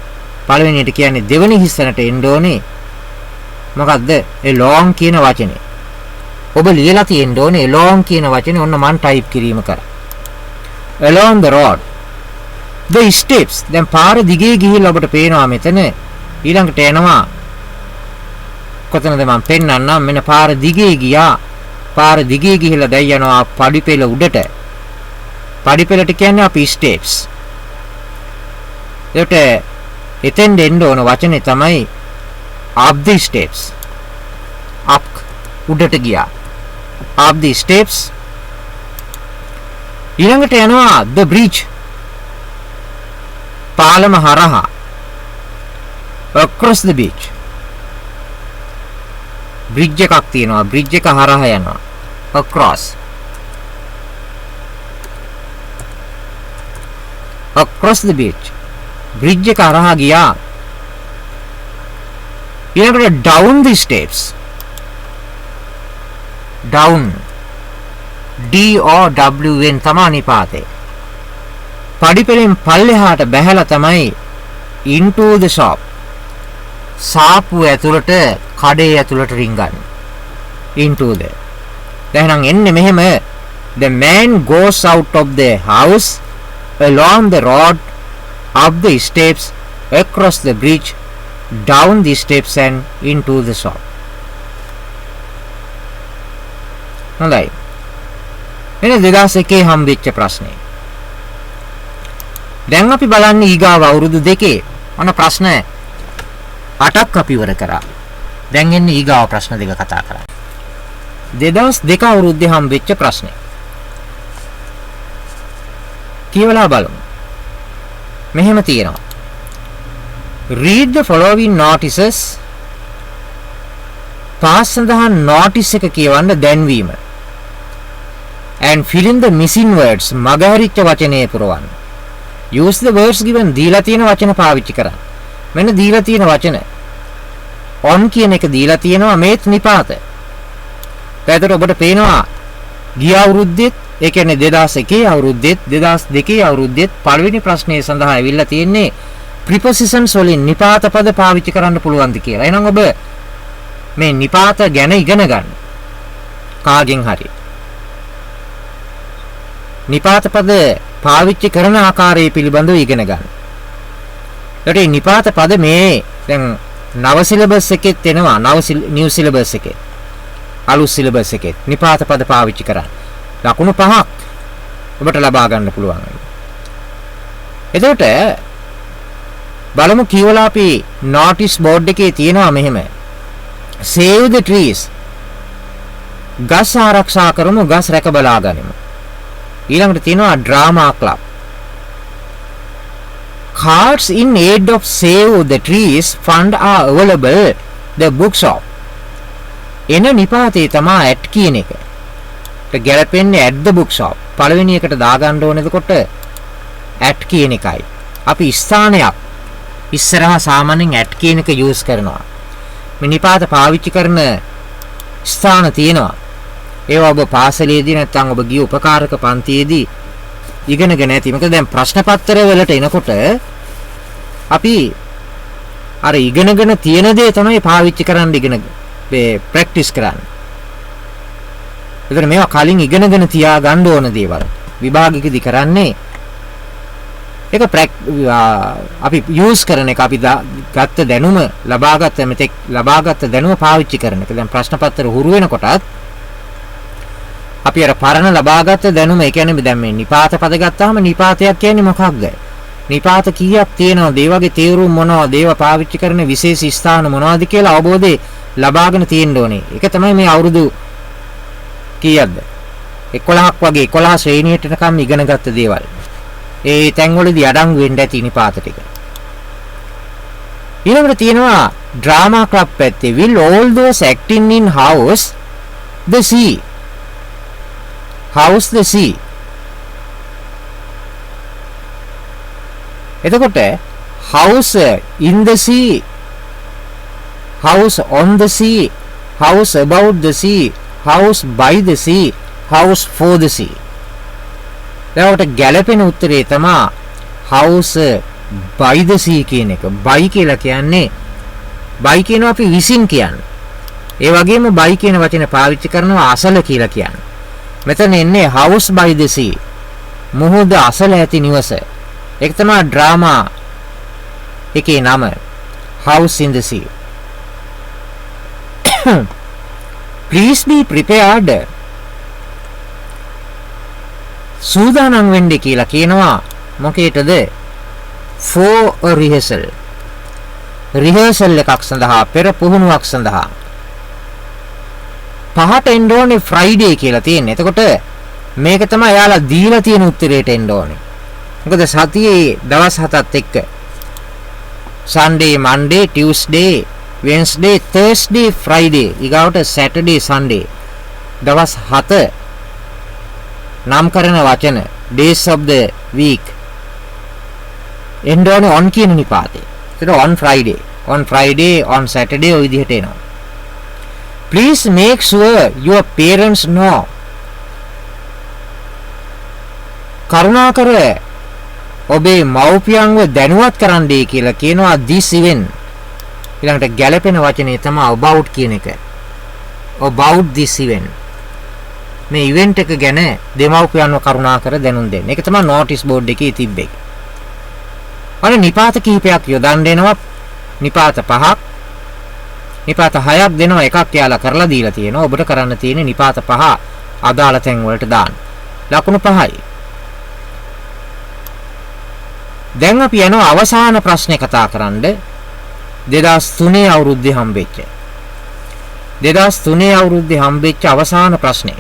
පළවෙනියට කියන්නේ දෙවෙනි හිස්සනට එන්න ඕනේ. මොකද්ද? along කියන වචනේ. ඔබ ලියලා තියෙන්න ඕනේ along කියන වචනේ ඔන්න මම ටයිප් කිරීම කරා. along the road. the steps. දැන් පාර දිගේ ගිහිල්ලා ඔබට පේනවා මෙතන ඊළඟට එනවා කොතනද මම පෙන්නන්නම් මෙන්න පාර දිගේ ගියා. පාර දිගේ ගිහිල්ලා දැන් යනවා පඩිපෙළ උඩට. පඩිපෙළට කියන්නේ අපි steps. ඒකට එතෙන් දෙන්න ඕන වචනේ තමයි up the steps. up උඩට ගියා. up the steps. ඊළඟට යනවා the bridge. පාලම හරහා. across the beach. bridge එකක් තියෙනවා. bridge එක හරහා යනවා. across. across the beach. bridge එක හරහා ගියා. ඊළඟට down the steps. down. D-O-W-N තමයි නිපාතේ. පඩිපෙළෙන් පල්ලෙහාට බැහැලා තමයි into the shop. සාප්පුව ඇතුළට කඩේ ඇතුළට රිංගන්නේ. into the. දැන් එන්නේ මෙහෙම the man goes out of the house along the road up the steps across the bridge down the steps and into the shop. හොඳයි. එන 2001 හම්බෙච්ච ප්‍රශ්නේ. දැන් අපි බලන්නේ ඊගාව අවුරුදු දෙකේ මොන ප්‍රශ්න 8ක් අපි ඉවර කරා. දැන් එන්නේ ඊගාව ප්‍රශ්න දෙක කතා කරා. 2002 අවුරුද්දේ හම්බෙච්ච ප්‍රශ්නේ. කියවලා බලමු. මෙහෙම තියෙනවා. Read the following notices. Pass සඳහන් notice එක කියවන්න දැන්වීම. And fill in the missing words. මගහැරිච්ච වචනේ පුරවන්න. Use the words given. දීලා තියෙන වචන පාවිච්චි කරන්න. මෙන්න දීලා තියෙන වචන. on කියන එක දීලා තියෙනවා මේත් නිපාත. ඒකට ඔබට පේනවා ගිය අවුරුද්දෙත් ඒ කියන්නේ 2001 අවුරුද්දෙත් 2002 අවුරුද්දෙත් පළවෙනි ප්‍රශ්නයේ සඳහා ඇවිල්ලා තියෙන්නේ prepositions වලින් නිපාත පද පාවිච්චි කරන්න පුළුවන්ද කියලා. එහෙනම් ඔබ මේ නිපාත ගැන ඉගෙන ගන්න. කාගෙන් හරි. නිපාත පද පාවිච්චි කරන ආකාරය පිළිබඳව ඉගෙන ගන්න. ඒකට නිපාත පද මේ දැන් නව සිලබස් එකෙත් එනවා. නිව් සිලබස් එකේ. අලුත් සිලබස් එකේ නිපාත පද පාවිච්චි කරන්න. ලකුණු 5ක් ඔබට ලබා ගන්න පුළුවන්. එතකොට බලමු කියවලා අපි notice board එකේ තියෙනවා මෙහෙම. Save the trees. ගස් ආරක්ෂා කරමු, ගස් රැක බලා ගනිමු. ඊළඟට තියෙනවා drama club. Cards in aid of Save the Trees fund are available the bookshop. එන නිපාතේ තමයි at කියන එක. ඒත් ගැලපෙන්නේ at the bookshop. පළවෙනි එකට දාගන්න ඕනේ එතකොට at කියන එකයි. අපි ස්ථානයක් ඉස්සරහා සාමාන්‍යයෙන් at කියන එක යූස් කරනවා. මේ නිපාත පාවිච්චි කරන ස්ථාන තියෙනවා. ඒවා ඔබ පාසලේදී නැත්නම් ඔබ ගිය උපකාරක පන්තියේදී ඉගෙනගෙන ඇති. මොකද දැන් ප්‍රශ්න පත්‍ර වලට එනකොට අපි අර ඉගෙනගෙන තියෙන දේ තමයි පාවිච්චි කරන්න මේ ප්‍රැක්ටිස් කරන්න. ඒතර මේවා කලින් ඉගෙනගෙන තියා ගන්න ඕන දේවල්. විභාගිකදී කරන්නේ ඒක අපි යූස් කරන එක අපි ගත්ත දැනුම ලබාගත් දැනුම පාවිච්චි කරන එක. දැන් ප්‍රශ්න පත්‍ර හුරු වෙනකොටත් අපි අර පරණ ලබාගත් දැනුම ඒ කියන්නේ දැන් මේ නිපාත පද ගත්තාම නිපාතයක් කියන්නේ මොකක්ද? නිපාත කීයක් තියෙනවද? ඒ වගේ තේරුම් මොනවද? ඒවා පාවිච්චි කරන විශේෂ ස්ථාන මොනවද කියලා අවබෝධය ලබාගෙන තියෙන්න ඕනේ. ඒක තමයි මේ අවුරුදු කීයක්ද? 11ක් වගේ 11 ශ්‍රේණියට යනකම් ඉගෙනගත්ත දේවල්. ඒ තැන්වලදී අඩංගු වෙන්න ඇති නිපාත ටික. ඊළඟට තියෙනවා drama club පැත්තේ will all those acting in house the sea. house the sea. එතකොට house in the sea, house on the sea, house about the sea, house by the sea, house for the sea. ඒකට ගැළපෙන උත්තරේ තමයි house by the sea කියන එක. by කියලා කියන්නේ by කියනවා අපි විසින් කියන්නේ. ඒ වගේම by කියන වචනේ පාවිච්චි කරනවා අසල කියලා කියන්නේ. මෙතන එන්නේ house by the sea. මුහුද අසල ඇති නිවස. ඒක තමයි drama එකේ නම. house in the sea. Please be prepared. සූදානම් වෙන්න කියලා කියනවා මොකේටද? for a rehearsal. rehearsal එකක් සඳහා, පෙර පුහුණුවක් සඳහා. පහට එන්න ඕනේ Friday කියලා තියෙන්නේ. එතකොට මේක තමයි යාලා දීලා තියෙන උත්තරේට එන්න ඕනේ. මොකද සතියේ දවස් 7ත් එක්ක Sunday, Monday, Tuesday, Wednesday, Thursday, Friday, ඊගාවට Saturday, Sunday දවස් 7 නම් කරන වචන days of the week එන්න ඕනේ on කියන නිපාතේ. ඒක on Friday, on Saturday ඔය විදිහට එනවා. Please make sure your parents know. කරුණාකර ඔබේ මව්පියන්ව දැනුවත් කරන්නයි කියලා කියනවා this event. ඊළඟට ගැළපෙන වචනේ තමයි about කියන එක. about this event. මේ event එක ගැන දෙමව්පියන්ව කරුණාකර දැනුම් දෙන්න. ඒක තමයි notice board එකේ තිබ්බේ. අර නිපාත කිහිපයක් යොදන්න දෙනවා. නිපාත 5ක්. නිපාත 6ක් දෙනවා. එකක් යාලා කරලා දීලා තියෙනවා. ඔබට කරන්න තියෙන්නේ නිපාත 5 අදාළ තැන් වලට දාන්න. ලකුණු 5යි. දැන් අපි යනවා අවසාන ප්‍රශ්නේ කතා කරන්න. 2003 අවුරුද්දේ හම්බෙච්ච. 2003 අවුරුද්දේ හම්බෙච්ච අවසාන ප්‍රශ්නේ.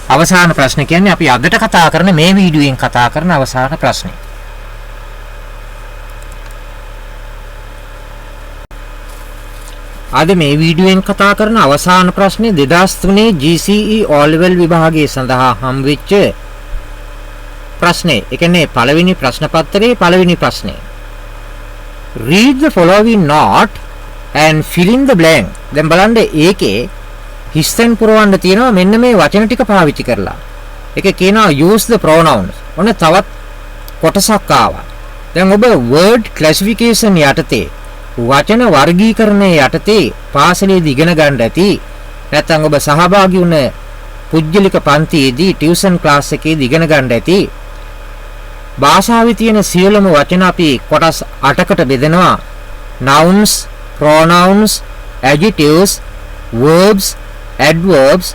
අවසාන ප්‍රශ්නේ කියන්නේ අපි අදට කතා කරන මේ වීඩියෝෙන් කතා කරන අවසාන ප්‍රශ්නේ. අද මේ වීඩියෝෙන් කතා කරන අවසාන ප්‍රශ්නේ 2003 GCE O level විභාගයේ සඳහා හම්බෙච්ච ප්‍රශ්නේ. ඒ කියන්නේ පළවෙනි ප්‍රශ්න පත්‍රයේ පළවෙනි ප්‍රශ්නේ. Read the following note and fill in the blank. දැන් බලන්න ඒකේ හිස්තෙන් පුරවන්න තියෙනවා මෙන්න මේ වචන ටික පාවිච්චි කරලා. ඒකේ කියනවා use the pronouns. ඔන්න තවත් කොටසක් ආවා. දැන් ඔබ word classification යටතේ වචන වර්ගීකරණයේ යටතේ පාසලේදී ඉගෙන ගන්න ඇති. නැත්නම් ඔබ සහභාගී වුණ පුජ්‍යලික පන්තියේදී ටියුෂන් ක්ලාස් එකේදී ඉගෙන ගන්න ඇති. භාෂාවේ තියෙන සියලුම වචන අපි කොටස් 8කට බෙදනවා. nouns, pronouns, adjectives, verbs, adverbs,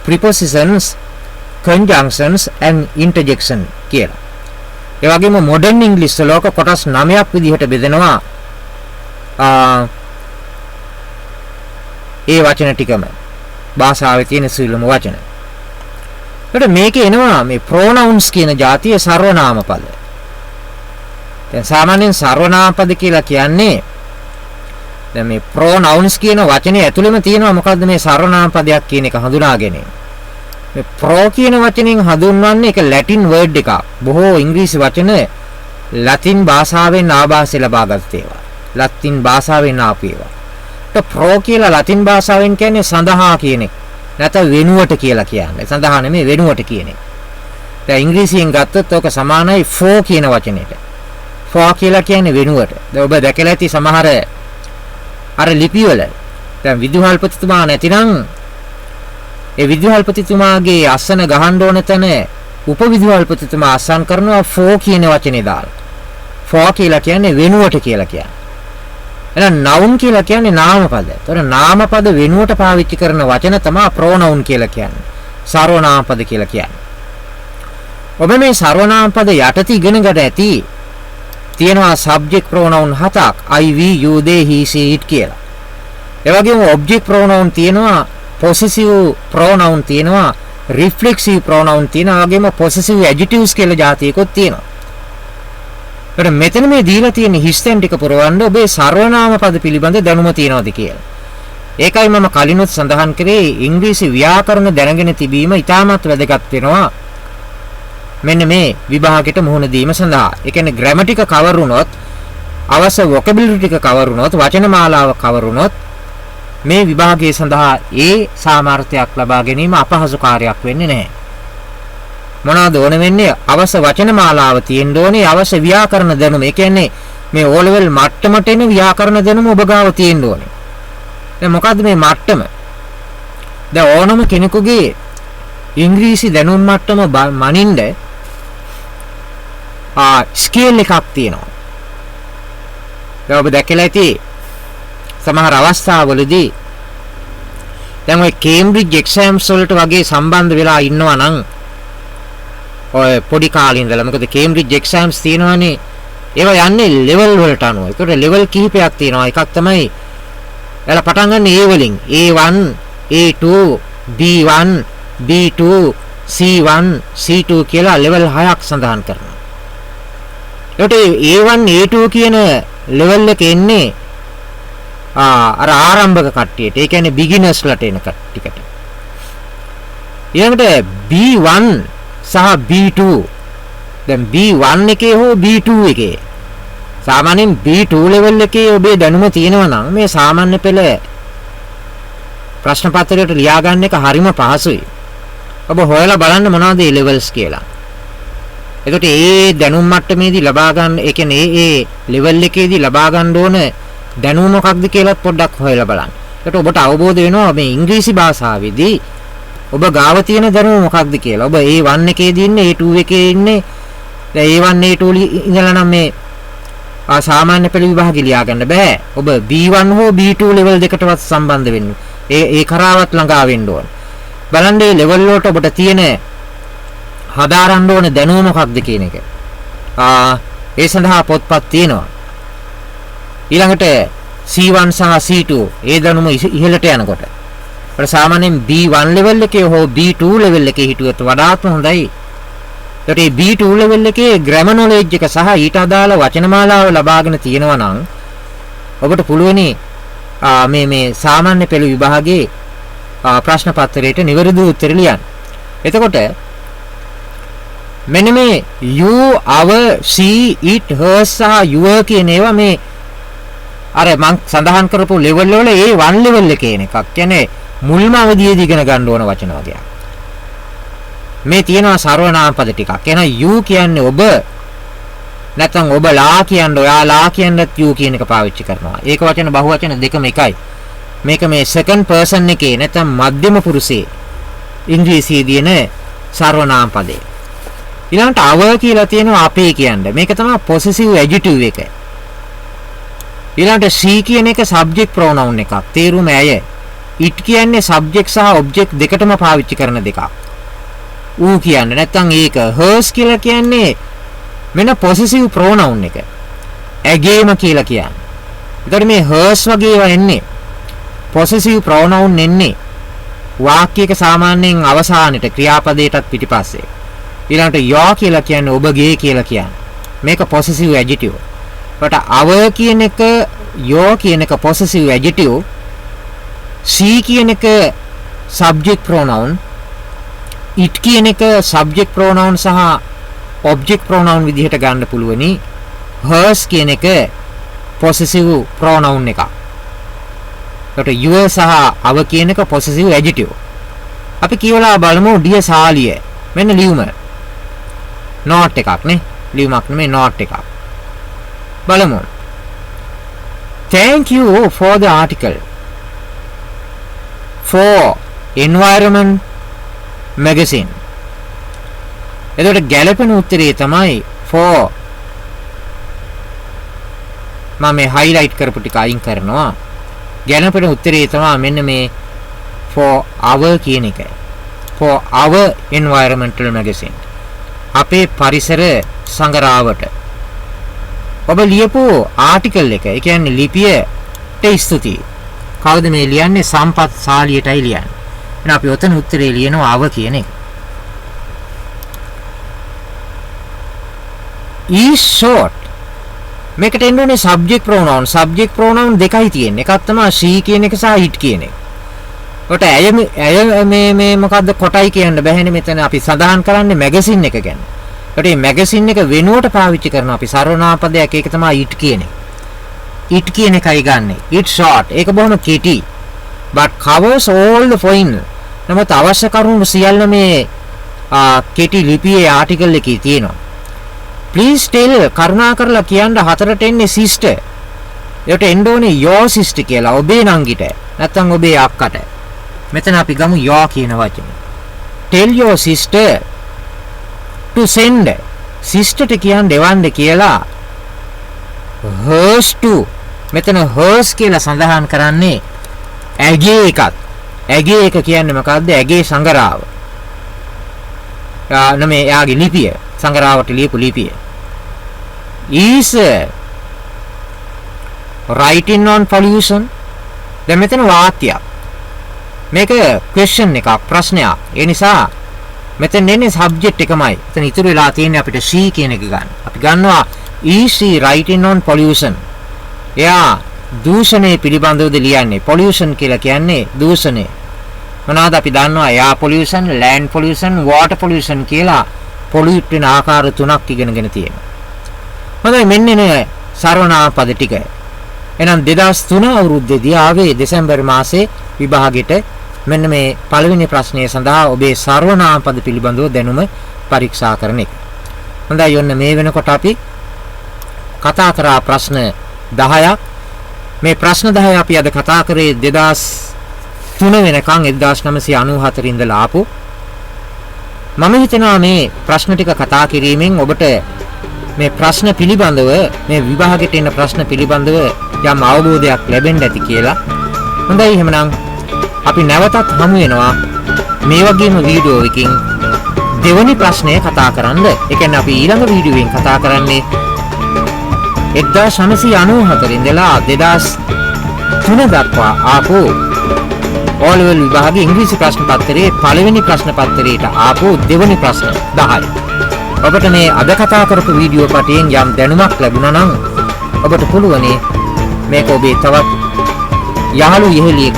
prepositions, conjunctions and interjection කියලා. ඒ වගේම modern english වල කොටස් 9ක් විදිහට බෙදෙනවා. ඒ වචන ටිකම භාෂාවේ තියෙන සියලුම වචන. ඒකට මේකේ එනවා මේ pronouns කියන જાතිය සර්වනාම පද. දැන් සාමාන්‍යයෙන් සර්වනාම පද කියලා කියන්නේ දැන් මේ pronouns කියන වචනේ ඇතුළෙම තියෙනවා මොකද්ද මේ සර්වනාම පදයක් කියන එක හඳුනා ගැනීම. මේ pro කියන වචنين හඳුන්වන්නේ ඒක ලැටින් වර්ඩ් එකක්. බොහෝ ඉංග්‍රීසි වචන ලතින් භාෂාවෙන් ආభాසය ලබාගත් ඒවා. ලතින් භාෂාවෙන් ආපු ඒවා. ඒත් pro කියලා ලතින් භාෂාවෙන් කියන්නේ සඳහා කියන එක. නැත්නම් වෙනුවට කියලා කියන්නේ. සඳහා නෙමෙයි වෙනුවට කියන එක. දැන් ඉංග්‍රීසියෙන් ගත්තොත් ඔක සමානයි for කියන වචනෙට. for කියලා කියන්නේ වෙනුවට. දැන් ඔබ දැකලා ඇති සමහර අර ලිපිවල දැන් විදුහල්පතිතුමා නැතිනම් ඒ විදුහල්පතිතුමාගේ අසන ගහන්න ඕන තැන උපවිදුහල්පතිතුමා අසන් කරනවා for කියන වචනේ දාලා. for කියලා කියන්නේ වෙනුවට කියලා කියන්නේ. එහෙනම් noun කියලා කියන්නේ නාමපද. ඒතර නාමපද වෙනුවට පාවිච්චි කරන වචන තමයි pronoun කියලා කියන්නේ. සර්වනාමපද කියලා කියන්නේ. ඔබ මේ සර්වනාමපද යටතේ ඉගෙන ගන්න ඇති තියෙනවා subject pronoun 7ක් I we you they he she it කියලා. ඒ වගේම object pronoun තියෙනවා, possessive pronoun තියෙනවා, reflexive pronoun තියෙනවා, වගේම possessive adjectives කියලා જાතියකුත් තියෙනවා. ඒකට මෙතන මේ දීලා තියෙන හිස්තැන් ටික පුරවන්න ඔබේ සර්වනාම පද පිළිබඳ දැනුම තියනවාද කියලා. ඒකයි මම කලිනුත් සඳහන් කරේ ඉංග්‍රීසි ව්‍යාකරණ දැනගෙන තිබීම ඉතාමත් වැදගත් වෙනවා. මෙන්න මේ විභාගයට මුහුණ දීම සඳහා. ඒ කියන්නේ ග්‍රැමටික කවර් වුණොත්, අවශ්‍ය වොකැබිලිටි ටික කවර් වුණොත්, වචන මාලාව කවර් වුණොත් මේ විභාගයේ සඳහා ඒ සාමර්ථ්‍යයක් ලබා ගැනීම අපහසු කාර්යයක් වෙන්නේ නැහැ. මොනවාද ඕන වෙන්නේ? අවශ්‍ය වචන මාලාව තියෙන්න ඕනේ, අවශ්‍ය ව්‍යාකරණ දැනුම. ඒ කියන්නේ මේ O level මට්ටමට එන ව්‍යාකරණ දැනුම ඔබ ගාව තියෙන්න ඕනේ. දැන් මොකද්ද මේ මට්ටම? දැන් ඕනම කෙනෙකුගේ ඉංග්‍රීසි දැනුම් මට්ටම මනින්න ස්කේල් එකක් තියෙනවා. දැන් ඔබ දැකලා ඇති සමහර අවස්ථාවලදී දැන් ඔය කේම්බ්‍රිජ් එක්සෑම්ස් වලට වගේ සම්බන්ධ වෙලා ඉන්නවා නම් ඔය පොඩි කාලේ ඉඳලා මොකද කේම්බ්‍රිජ් එක්සෑම්ස් තියෙනවානේ ඒවා යන්නේ ලෙවල් වලට අනුව. ඒකට ලෙවල් කිහිපයක් තියෙනවා. එකක් තමයි එයාලා පටන් ගන්න A වලින් A1 A2 B1 B2 C1 C2 කියලා ලෙවල් 6ක් සඳහන් කරනවා. ඒකට A1 A2 කියන ලෙවල් එක එන්නේ අර ආරම්භක කට්ටියට. ඒ කියන්නේ බිග්ිනර්ස්ලට එන කට්ටියට. ඊළඟට B1 සහ B2. දැන් B1 එකේ හෝ B2 එකේ සාමාන්‍යයෙන් B2 level එකේ ඔබේ දැනුම තියෙනවා නම් මේ සාමාන්‍ය පෙළ ප්‍රශ්න පත්‍රයට ලියා ගන්න එක හරිම පහසුයි. ඔබ හොයලා බලන්න මොනවද මේ levels කියලා. එතකොට ඒ දැනුම් මට්ටමේදී ලබා ගන්න, ඒ කියන්නේ ඒ level එකේදී ලබා ගන්න ඕන දැනුම මොකක්ද කියලාත් පොඩ්ඩක් හොයලා බලන්න. එතකොට ඔබට අවබෝධ වෙනවා මේ ඉංග්‍රීසි භාෂාවේදී ඔබ ගාව තියෙන දැනුම මොකක්ද කියලා. ඔබ A1 එකේදී ඉන්නේ, A2 එකේ ඉන්නේ. දැන් A1 A2 ඉඳලා නම් මේ සාමාන්‍ය පෙළ විභාගෙ ලියා ගන්න බෑ. ඔබ B1 හෝ B2 level දෙකටවත් සම්බන්ධ වෙන්න. ඒ කරාවත් ළඟා වෙන්න ඕන. බලන්න මේ level වලට ඔබට තියෙන හදාරන්න ඕන දැනුම මොකක්ද කියන එක. ඒ සඳහා පොත්පත් තියෙනවා. ඊළඟට C1 සහ C2 ඒ දැනුම ඉහළට යනකොට අපිට සාමාන්‍යයෙන් B1 level එකේ හෝ B2 level එකේ හිටියොත් වඩාත්ම හොඳයි. ඒකට මේ B2 level එකේ grammar knowledge එක සහ ඊට අදාළ වචනමාලාව ලබාගෙන තියෙනවා නම් ඔබට පුළුවනි මේ සාමාන්‍ය පෙළ විභාගයේ ප්‍රශ්න පත්‍රයට නිවැරදි උත්තර ලියන්න. එතකොට මෙන්න මේ you, our, she, it, hers සහ your කියන ඒවා මේ අර මම සඳහන් කරපු level වල A1 level එකේ එන එකක්. කියන්නේ මුල්ම අවධියේදී ඉගෙන ගන්න ඕන වචන වර්ගයක්. මේ තියෙනවා සර්වනාම පද ටිකක්. එහෙනම් you කියන්නේ ඔබ, නැත්නම් ඔබලා කියන්නේ ඔයාලා කියනත් you කියන එක පාවිච්චි කරනවා. ඒක වචන බහුවචන දෙකම එකයි. මේක මේ second person එකේ නැත්නම් මධ්‍යම පුරුෂයේ ඉංග්‍රීසියේදී එන සර්වනාම පදේ. ඊළඟට our කියලා තියෙනවා අපේ කියන්නේ. මේක තමයි possessive adjective එක. ඊළඟට she කියන එක subject pronoun එකක්. තේරුම ඇය. it කියන්නේ subject සහ object දෙකටම පාවිච්චි කරන දෙකක්. ඌ කියන්නේ නැත්නම් ඒක. hers කියලා කියන්නේ මෙන්න possessive pronoun එක. ඇගේම කියලා කියන්නේ. ඒතකොට මේ hers වගේ ඒවා එන්නේ possessive pronoun එන්නේ වාක්‍යයක සාමාන්‍යයෙන් අවසානයේ ක්‍රියාපදයටත් පිටිපස්සේ. ඊළඟට your කියලා කියන්නේ ඔබගේ කියලා කියන්නේ. මේක possessive adjective. ඒකට our කියන එක, your කියන එක possessive adjective. she කියන එක subject pronoun. it කියන එක subject pronoun සහ object pronoun විදිහට ගන්න පුළුවනි. hers කියන එක possessive pronoun එකක්. ඒකට your සහ our කියන එක possessive adjective. අපි කියවලා බලමු dear සාලිය. මෙන්න ලියුම. note එකක් නේ. ලියුමක් නෙමෙයි note එකක්. බලමු. Thank you for the article. For environment magazine. එතකොට ගැළපෙන උත්තරේ තමයි for. මම මේ highlight කරපු ටික අයින් කරනවා. ගැළපෙන උත්තරේ තමයි මෙන්න මේ for our කියන එක. For our environmental magazine. අපේ පරිසර සංගරාවට. ඔබ ලියපු ආටිකල් එක, ඒ කියන්නේ ලිපියට ස්තුතියි. කවුද මේ ලියන්නේ? සම්පත් සාලියටයි ලියන්නේ. එහෙනම් අපි ඔතන උත්තරේ ලියනවා අව කියන එක. is short මේකට එන්න ඕනේ subject pronoun. subject pronoun දෙකයි තියෙන්නේ. එකක් තමයි she කියන එක සහ it කියන එක. කොට ඇය මේ මොකද්ද කොටයි කියන්න බැහැනේ මෙතන අපි සඳහන් කරන්නේ මැගසින් එක ගැන. කොට මේ මැගසින් එක වෙනුවට පාවිච්චි කරන අපි සර්වනාමපදයක් ඒක තමයි it කියන එක. it කියන එකයි ගන්නෙ. it short. ඒක බොහොම කෙටි. but covers all the point. නමුත් අවශ්‍ය කරුණු සියල්ල මේ කෙටි ලිපියේ ආටිකල් එකේ තියෙනවා. please tell කරුණාකරලා කියන්න හතරට එන්නේ sister. ඒකට එන්න ඕනේ your sister කියලා. ඔබේ නංගිට. නැත්නම් ඔබේ අක්කට. මෙතන අපි ගමු your කියන වචනේ. tell your sister to send. sister ට කියන්න දෙවන්න කියලා hers to. මෙතන hers කියලා සඳහන් කරන්නේ ඇගේ එකක්. ඇගේ එක කියන්නේ මොකද්ද? ඇගේ සංගරාව. නමේ එයාගේ ලිපිය. සංගරාවට ලියපු ලිපිය. is writing on pollution. දැන් මෙතන වාක්‍යයක්. මේක question එකක් ප්‍රශ්නයක්. ඒ නිසා මෙතන එන්නේ subject එකමයි. එතන ඉතුරු වෙලා තියෙන්නේ අපිට she කියන එක ගන්න. අපි ගන්නවා is she writing on pollution. එයා දූෂණය පිළිබඳවද ලියන්නේ. pollution කියලා කියන්නේ දූෂණය. මොනවාද අපි දන්නවා air pollution, land pollution, water pollution කියලා pollute වෙන ආකාර තුනක් ඉගෙනගෙන තියෙනවා. හොඳයි මෙන්න නේ සර්වනාම පද ටික. එහෙනම් 2003 අවුරුද්දේදී ආවේ දෙසැම්බර් මාසේ විභාගෙට මෙන්න මේ පළවෙනි ප්‍රශ්නය සඳහා ඔබේ සර්වනාම පද පිළිබඳව දැනුම පරීක්ෂා කරන එක. හොඳයි යන්න මේ වෙනකොට අපි කතා කරා ප්‍රශ්න 10ක්. මේ ප්‍රශ්න 10 අපි අද කතා කරේ 2003 වෙනකන් 1994 ඉඳලා ආපු. මම හිතනවා මේ ප්‍රශ්න ටික කතා කිරීමෙන් ඔබට මේ ප්‍රශ්න පිළිබඳව මේ විභාගෙට එන ප්‍රශ්න පිළිබඳව යම් අවබෝධයක් ලැබෙන්න ඇති කියලා. හොඳයි එහෙනම් අපි නැවතත් හමු වෙනවා මේ වගේම වීඩියෝ එකකින් දෙවෙනි ප්‍රශ්නය කතා කරන්න. ඒ කියන්නේ අපි ඊළඟ වීඩියෝවෙන් කතා කරන්නේ 1994 ඉඳලා 2003 දක්වා ආපු O level විභාගයේ ඉංග්‍රීසි ප්‍රශ්න පත්‍රයේ පළවෙනි ප්‍රශ්න පත්‍රයට ආපු දෙවෙනි ප්‍රශ්න 10. ඔබට මේ අද කතා කරපු වීඩියෝ පටයෙන් යම් දැනුමක් ලැබුණා නම් ඔබට පුළුවන් මේක ඔබේ තවත් යහළු යෙහෙලියෙක්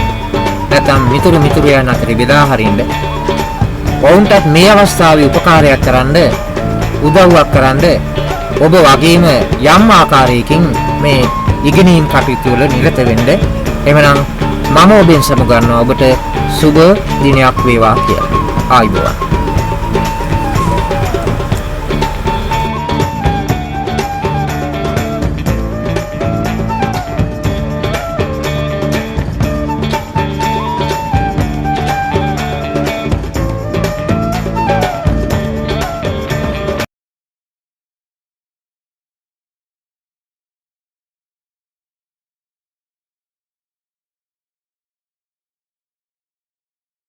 නැත්නම් මිතුරියන් අතර බෙදා හරින්න. ඔවුන්ටත් මේ අවස්ථාවේ උපකාරයක් කරන්න උදව්වක් කරන්න ඔබ වගේම යම් ආකාරයකින් මේ ඉගෙනීම් කටයුතු වල නිරත වෙන්න. එhmenan මම ඔබෙන් සමු ගන්නවා ඔබට සුබ දිනයක් වේවා කියලා. ආයුබෝවන්.